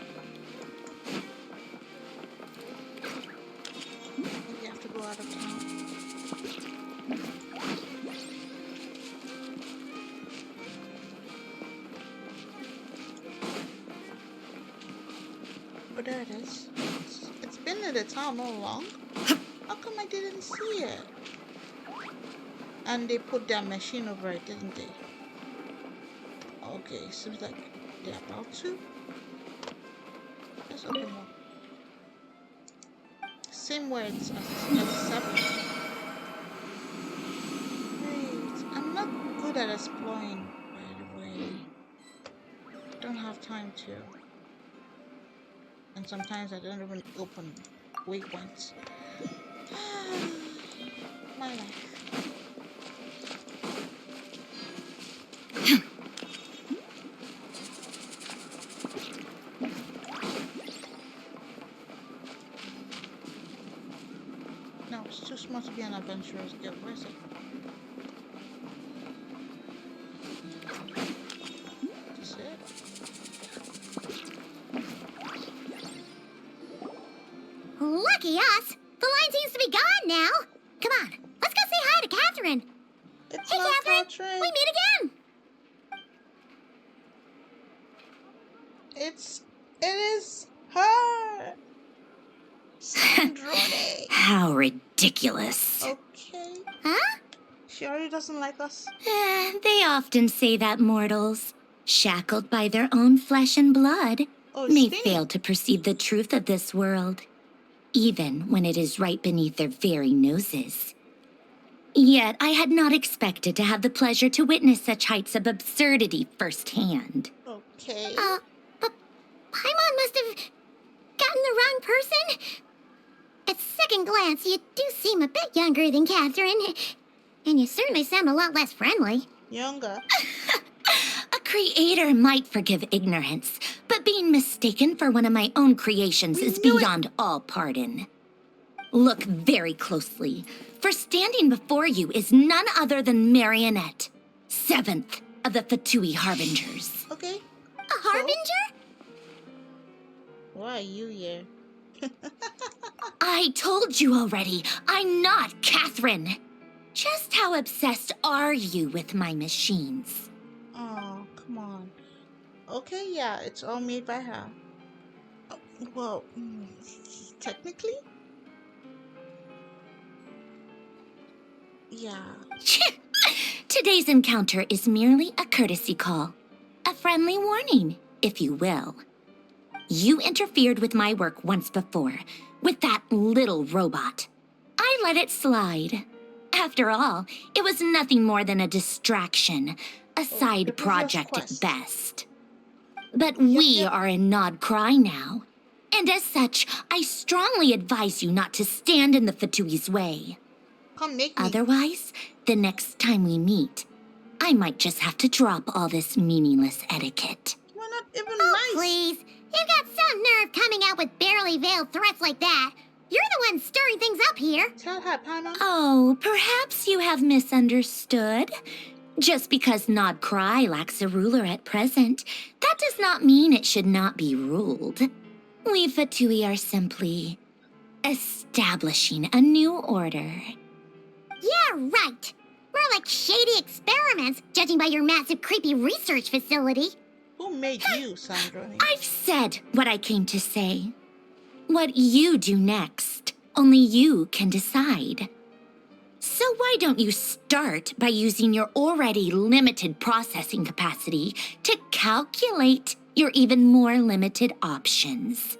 We have to go out of town. Oh, there it is. It's been in the town all along. How come I didn't see it? And they put their machine over it, didn't they? Okay, seems like they're about to. open up. Same words as 7. Wait, I'm not good at exploring, by the way. Don't have time to. And sometimes I don't even open waypoints. My life. No, it's too small to be an adventurer's guild. Where is it? Is it? Lucky us! The line seems to be gone now. Come on, let's go say hi to Catherine. It's Hey, not Catherine! We meet again! It is her! Sandrone! How ridiculous. Okay. Huh? She already doesn't like us. They often say that mortals, shackled by their own flesh and blood, Oh, it's may Spinny. fail to perceive the truth of this world, even when it is right beneath their very noses. Yet I had not expected to have the pleasure to witness such heights of absurdity firsthand. Okay. But Paimon must have gotten the wrong person. At second glance, you do seem a bit younger than Catherine. And you certainly sound a lot less friendly. Younger. A creator might forgive ignorance, but being mistaken for one of my own creations is beyond all pardon. Look very closely, for standing before you is none other than Marionette, 7th of the Fatui Harbingers. Okay. A harbinger? Why are you here? I told you already, I'm not Catherine. Just how obsessed are you with my machines? Oh, come on. Okay, yeah, it's all made by her. Well, technically? Yeah. Today's encounter is merely a courtesy call. A friendly warning, if you will. You interfered with my work once before, with that little robot. I let it slide. After all, it was nothing more than a distraction, a side project at best. But we are in Nod Cry now. And as such, I strongly advise you not to stand in the Fatui's way. Come make me. Otherwise, the next time we meet, I might just have to drop all this meaningless etiquette. We're not even Oh, nice. please. You've got some nerve coming out with barely veiled threats like that. You're the one stirring things up here. Tell her, Paimon. Oh, perhaps you have misunderstood. Just because Nod Cry lacks a ruler at present, that does not mean it should not be ruled. We Fatui are simply establishing a new order. Yeah, right. More like shady experiments, judging by your massive, creepy research facility. Who made you, Sandra? I've said what I came to say. What you do next, only you can decide. So why don't you start by using your already limited processing capacity to calculate your even more limited options?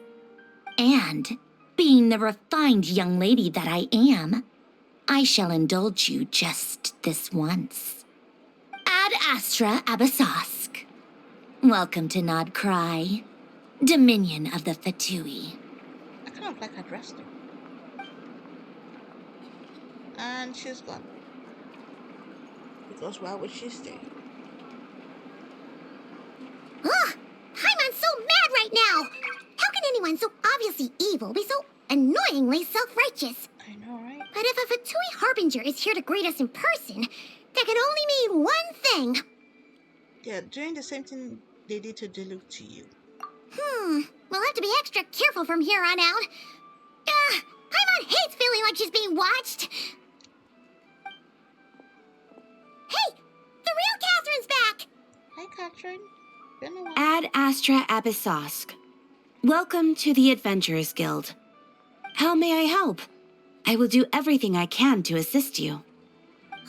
And, being the refined young lady that I am, I shall indulge you just this once. Ad Astra Abyssosque. Welcome to Nod Cry, Dominion of the Fatui. I kind of like her dress though. And she's gone. Because why would she stay? Ugh! Paimon's so mad right now! How can anyone so obviously evil be so annoyingly self-righteous? I know, right? But if a Fatui Harbinger is here to greet us in person, that can only mean one thing. Yeah, doing the same thing they did to Diluc to you. We'll have to be extra careful from here on out. Paimon hates feeling like she's being watched. Hey! The real Catherine's back! Hi, Catherine. Been a while. Ad Astra Abyssosque. Welcome to the Adventurers Guild. How may I help? I will do everything I can to assist you.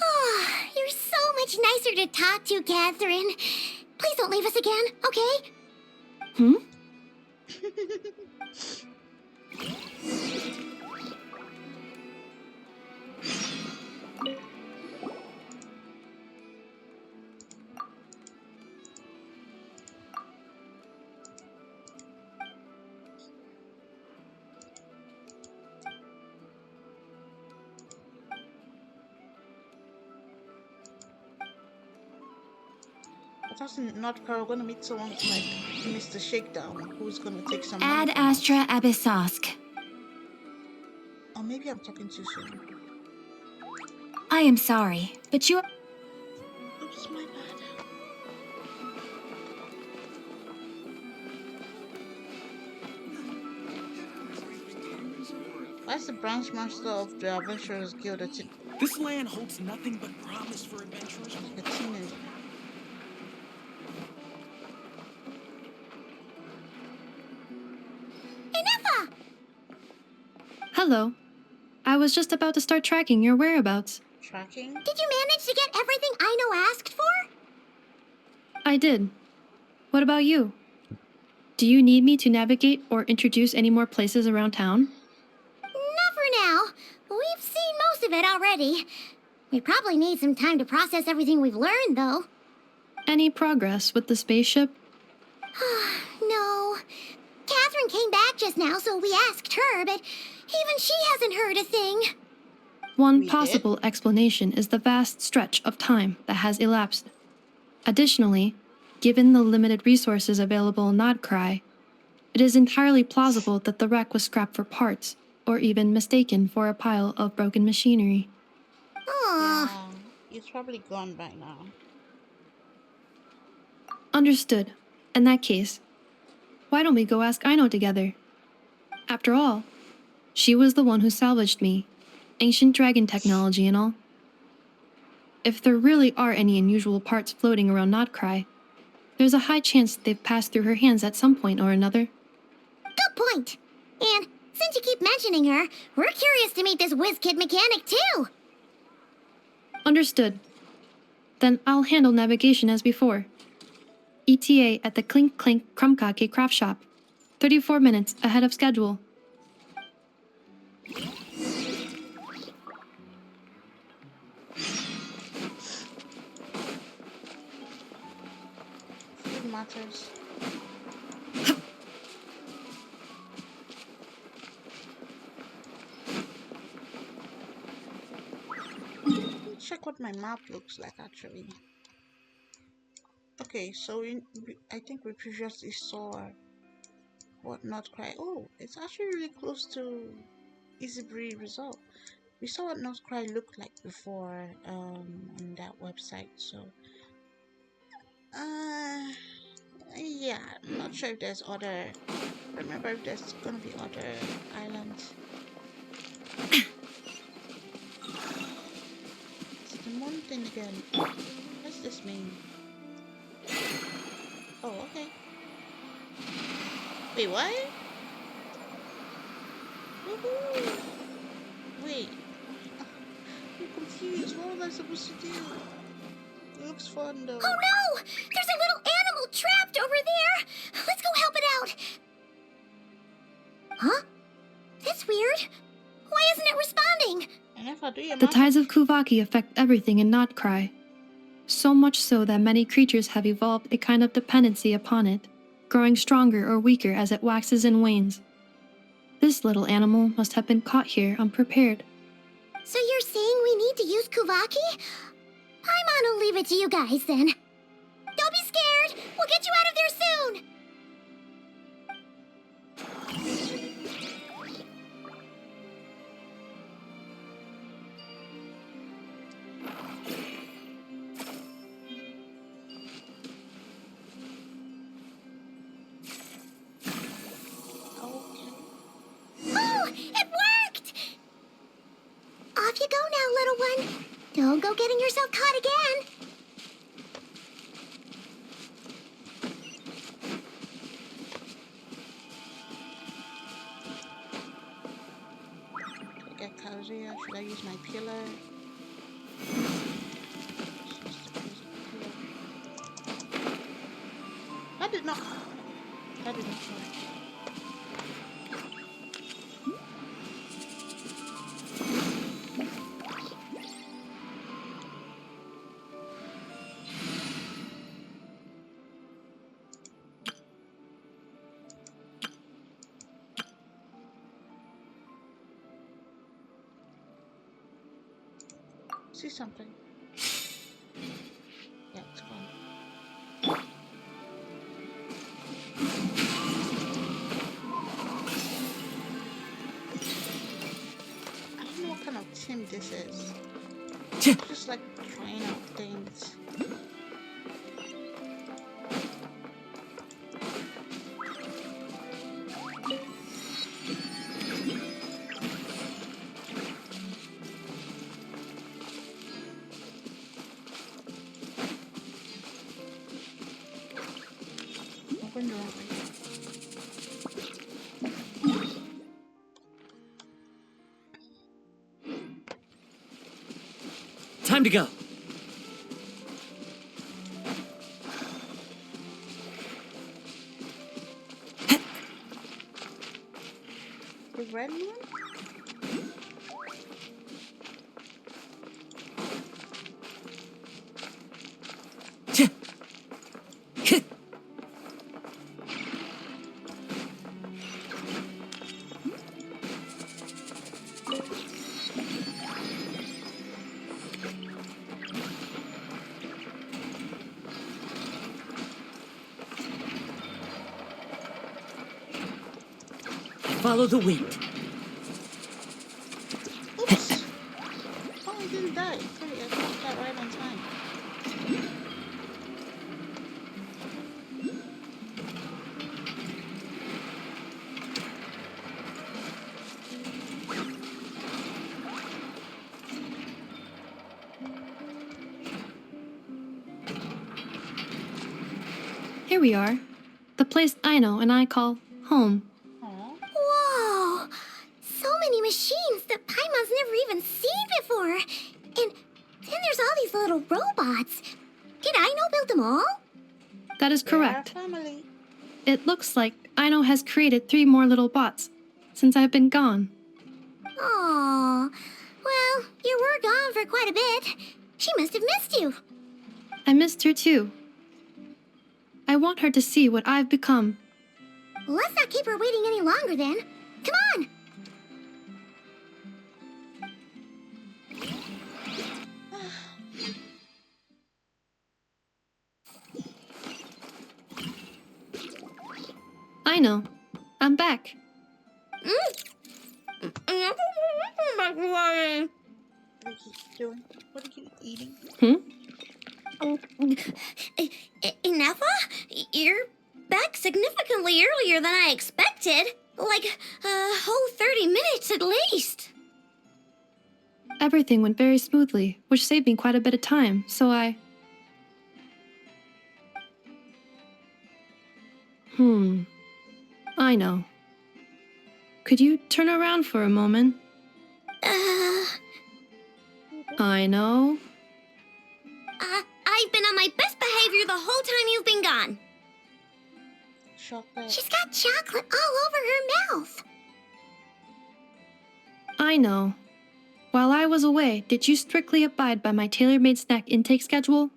Oh, you're so much nicer to talk to, Catherine. Please don't leave us again, okay? I thought in North Korea we're gonna meet someone like Mr. Shakedown who's gonna take some money Ad from us. Astra Abyssosk. Or maybe I'm talking too soon. I am sorry, but you. Oops, my bad. Why's the branch master of the Adventurers Guild This land holds nothing but promise for adventurers. like a teenager? Enough! Hello. I was just about to start tracking your whereabouts. Tracking? Did you manage to get everything Aino asked for? I did. What about you? Do you need me to navigate or introduce any more places around town? Not for now. We've seen most of it already. We probably need some time to process everything we've learned, though. Any progress with the spaceship? No. Catherine came back just now, so we asked her, but even she hasn't heard a thing. One We did? possible explanation is the vast stretch of time that has elapsed. Additionally, given the limited resources available in Nodcry, it is entirely plausible that the wreck was scrapped for parts, or even mistaken for a pile of broken machinery. Aw. Yeah, it's probably gone by now. Understood. In that case, why don't we go ask Aino together? After all, she was the one who salvaged me, ancient dragon technology and all. If there really are any unusual parts floating around Nodcry, there's a high chance they've passed through her hands at some point or another. Good point. And since you keep mentioning her, we're curious to meet this whiz-kid mechanic, too. Understood. Then I'll handle navigation as before. ETA at the Clink Clink Krumkake craft shop. 34 minutes ahead of schedule. Food matters. Let me check what my map looks like actually. Okay, so I think we previously saw what Not Cry. Oh, it's actually really close to Easybreed result. We saw what Not Cry looked like before on that website. So yeah, I'm not sure if there's other. Remember if there's gonna be other islands. It's the moon thing again. What's this mean? Oh, okay. Wait, what? Woohoo! Wait. I'm confused. What was I supposed to do? It looks fun though. Oh no! There's a little animal trapped over there! Let's go help it out! Huh? That's weird. Why isn't it responding? And if I do your The math, tides of Kuvaki affect everything in Nodcry. So much so that many creatures have evolved a kind of dependency upon it, growing stronger or weaker as it waxes and wanes. This little animal must have been caught here unprepared. So you're saying we need to use Kuvaki? Paimon will leave it to you guys then. Don't be scared! We'll get you out of there soon! Oh, it worked! Off you go now, little one. Don't go getting yourself caught again. I get Kazuya. Should I use my pillar? That did not work. see something. Yeah, it's gone. I don't know what kind of team this is. It's just like trying out things. Open the wrong way. Time to go. The red one? Follow the wind. Oops! Oh, I didn't die. Sorry, I got that right on time. Here we are. The place Aino and I call home. Whoa! So many machines that Paimon's never even seen before. And then there's all these little robots. Did Aino build them all? That is correct. Family. It looks like Aino has created 3 more little bots since I've been gone. Aw. Well, you were gone for quite a bit. She must have missed you. I missed her too. I want her to see what I've become. Let's not keep her waiting any longer then. Come on! Aino, I'm back. What are you doing? What are you eating? Ineffa? You're back significantly earlier than I expected. Like a whole 30 minutes at least. Everything went very smoothly, which saved me quite a bit of time, so I... I know. Could you turn around for a moment? I know. I've been on my best behavior the whole time you've been gone. Chocolate. She's got chocolate all over her mouth. I know. While I was away, did you strictly abide by my tailor-made snack intake schedule?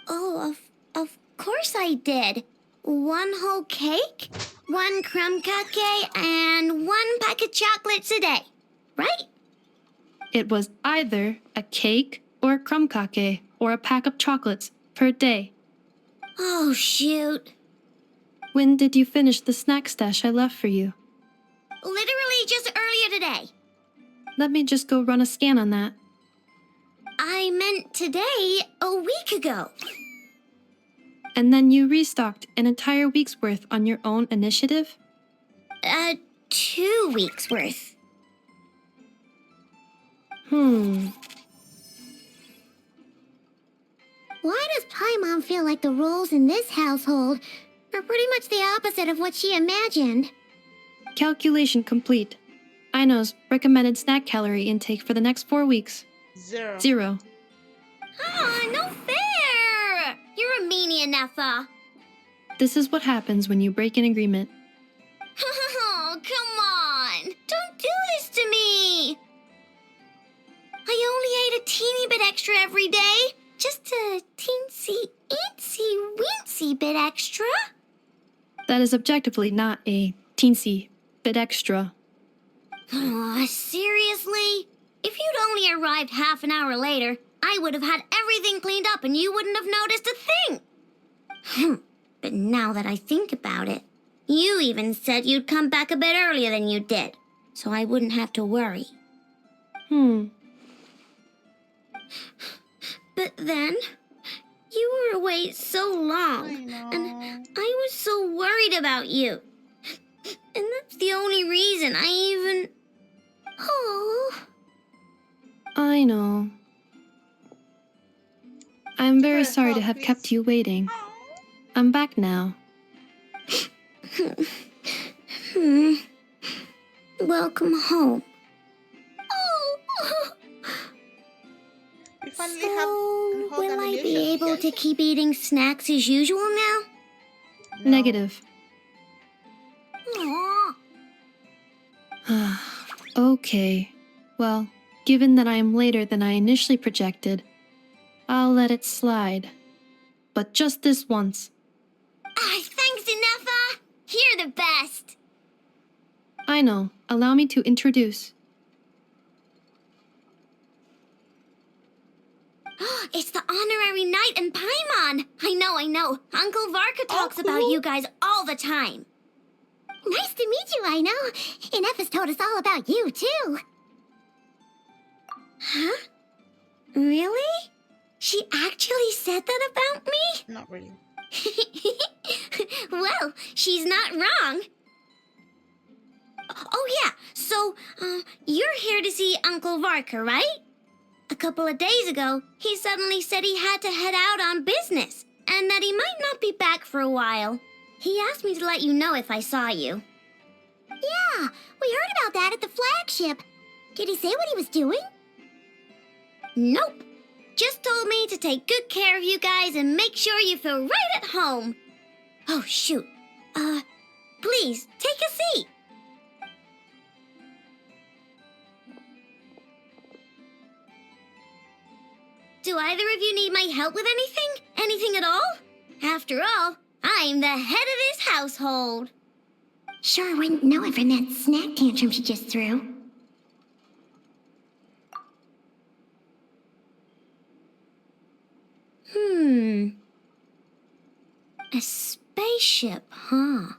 Oh, of course I did. 1 whole cake, 1 crumb cupcake, and 1 pack of chocolates a day, right? It was either a cake or a crumb cake or a pack of chocolates per day. Oh, shoot. When did you finish the snack stash I left for you? Literally just earlier today. Let me just go run a scan on that. I meant today, a week ago. And then you restocked an entire week's worth on your own initiative? 2 weeks worth. Why does Paimon feel like the roles in this household are pretty much the opposite of what she imagined? Calculation complete. Aino's recommended snack calorie intake for the next 4 weeks. 0. 0. No fair! You're a meanie, Ineffa. This is what happens when you break an agreement. Oh, come on! Don't do this to me! I only ate a teeny bit extra every day. Just a teensy-eensy-weensy bit extra. That is objectively not a teensy bit extra. Seriously? If you'd only arrived half an hour later, I would have had everything cleaned up and you wouldn't have noticed a thing. But now that I think about it, you even said you'd come back a bit earlier than you did, so I wouldn't have to worry. But then, you were away so long, and I was so worried about you. And that's the only reason I even... Oh. I know. I'm very sorry to have kept you waiting. I'm back now. Welcome home. We finally So, have will I be able to keep eating snacks as usual now? Negative. Aw. Okay. Well, given that I am later than I initially projected, I'll let it slide. But just this once. Thanks, Inefa! You're the best! I know. Allow me to introduce. It's the honorary knight and Paimon! I know. Uncle Varka talks about you guys all the time. Nice to meet you, I know. Inefa's told us all about you, too. Huh? Really? She actually said that about me? Not really. Well, she's not wrong. Oh, yeah. So, you're here to see Uncle Varka, right? A couple of days ago, he suddenly said he had to head out on business, and that he might not be back for a while. He asked me to let you know if I saw you. Yeah, we heard about that at the flagship. Did he say what he was doing? Nope. Just told me to take good care of you guys and make sure you feel right at home. Oh, shoot. Please, take a seat. Do either of you need my help with anything? Anything at all? After all, I'm the head of this household. Sure wouldn't know it from that snack tantrum she just threw. A spaceship, huh?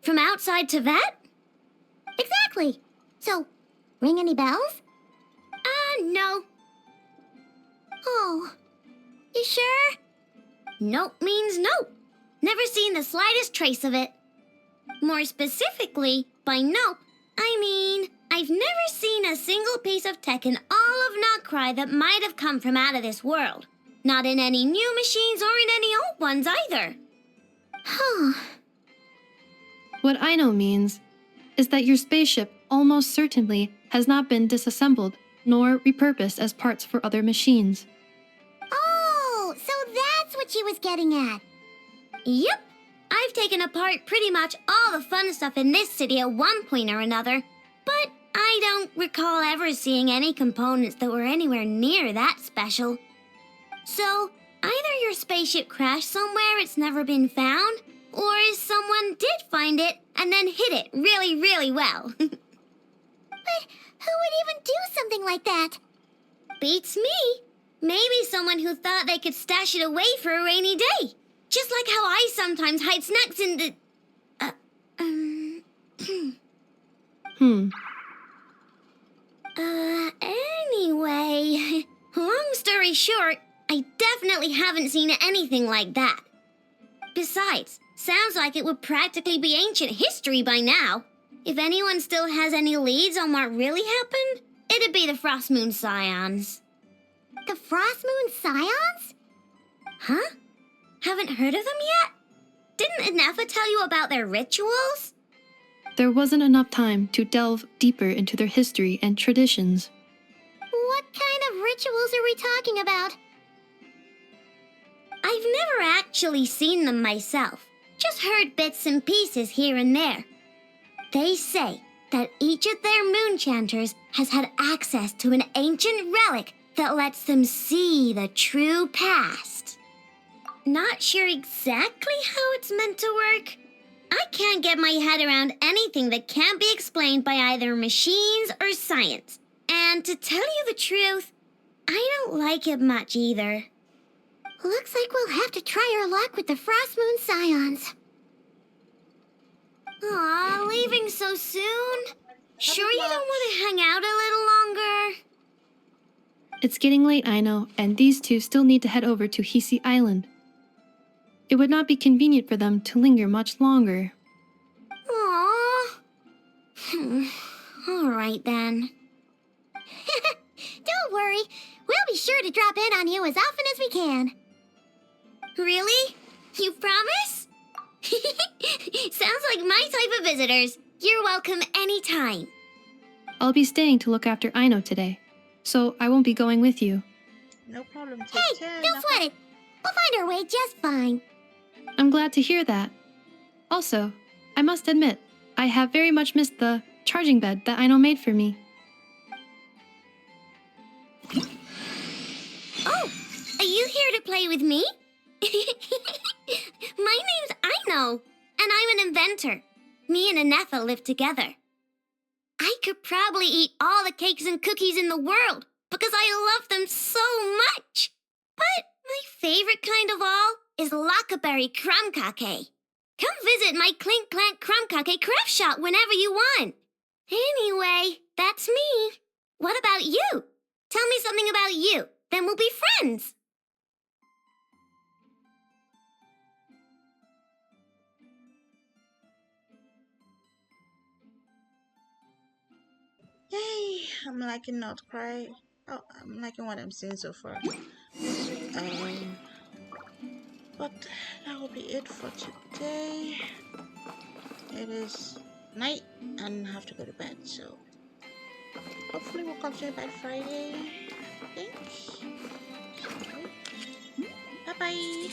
From outside Tibet? Exactly. So, ring any bells? No. Oh, you sure? Nope means nope. Never seen the slightest trace of it. More specifically, by nope, I mean, I've never seen a single piece of tech in all of Notcry that might have come from out of this world. Not in any new machines or in any old ones either. Huh. What I know means is that your spaceship almost certainly has not been disassembled nor repurposed as parts for other machines. Oh, so that's what she was getting at. Yep. I've taken apart pretty much all the fun stuff in this city at one point or another, but I don't recall ever seeing any components that were anywhere near that special. So, either your spaceship crashed somewhere it's never been found, or someone did find it and then hid it really, really well. But who would even do something like that? Beats me. Maybe someone who thought they could stash it away for a rainy day. Just like how I sometimes hide snacks in the... Anyway, long story short, I definitely haven't seen anything like that. Besides, sounds like it would practically be ancient history by now. If anyone still has any leads on what really happened, it'd be the Frost Moon Scions. The Frost Moon Scions? Huh? Haven't heard of them yet? Didn't Inefa tell you about their rituals? There wasn't enough time to delve deeper into their history and traditions. What kind of rituals are we talking about? I've never actually seen them myself, just heard bits and pieces here and there. They say that each of their moon chanters has had access to an ancient relic that lets them see the true past. Not sure exactly how it's meant to work. I can't get my head around anything that can't be explained by either machines or science. And And to tell you the truth, I don't like it much either. Looks like we'll have to try our luck with the Frost Moon Scions. Aw, leaving so soon? Sure you don't want to hang out a little longer? It's getting late, I know, and these two still need to head over to Hisi Island. It would not be convenient for them to linger much longer. Aww. All right then. Don't worry. We'll be sure to drop in on you as often as we can. Really? You promise? Sounds like my type of visitors. You're welcome anytime. I'll be staying to look after Aino today, so I won't be going with you. No problem. Take Hey, care. don't sweat it. We'll find our way just fine. I'm glad to hear that. Also, I must admit, I have very much missed the charging bed that Aino made for me. Oh, are you here to play with me? My name's Aino, and I'm an inventor. Me and Anetha live together. I could probably eat all the cakes and cookies in the world because I love them so much. But my favorite kind of all is Lockaberry Crumb Cake. Come visit my Clink Clank Crumb Cake craft shop whenever you want. Anyway, that's me. What about you? Tell me something about you, then we'll be friends. Yay! I'm liking Not Cry. Oh, I'm liking what I'm seeing so far. But that will be it for today. It is night and I have to go to bed, so hopefully we'll continue by Friday. I think. Bye bye.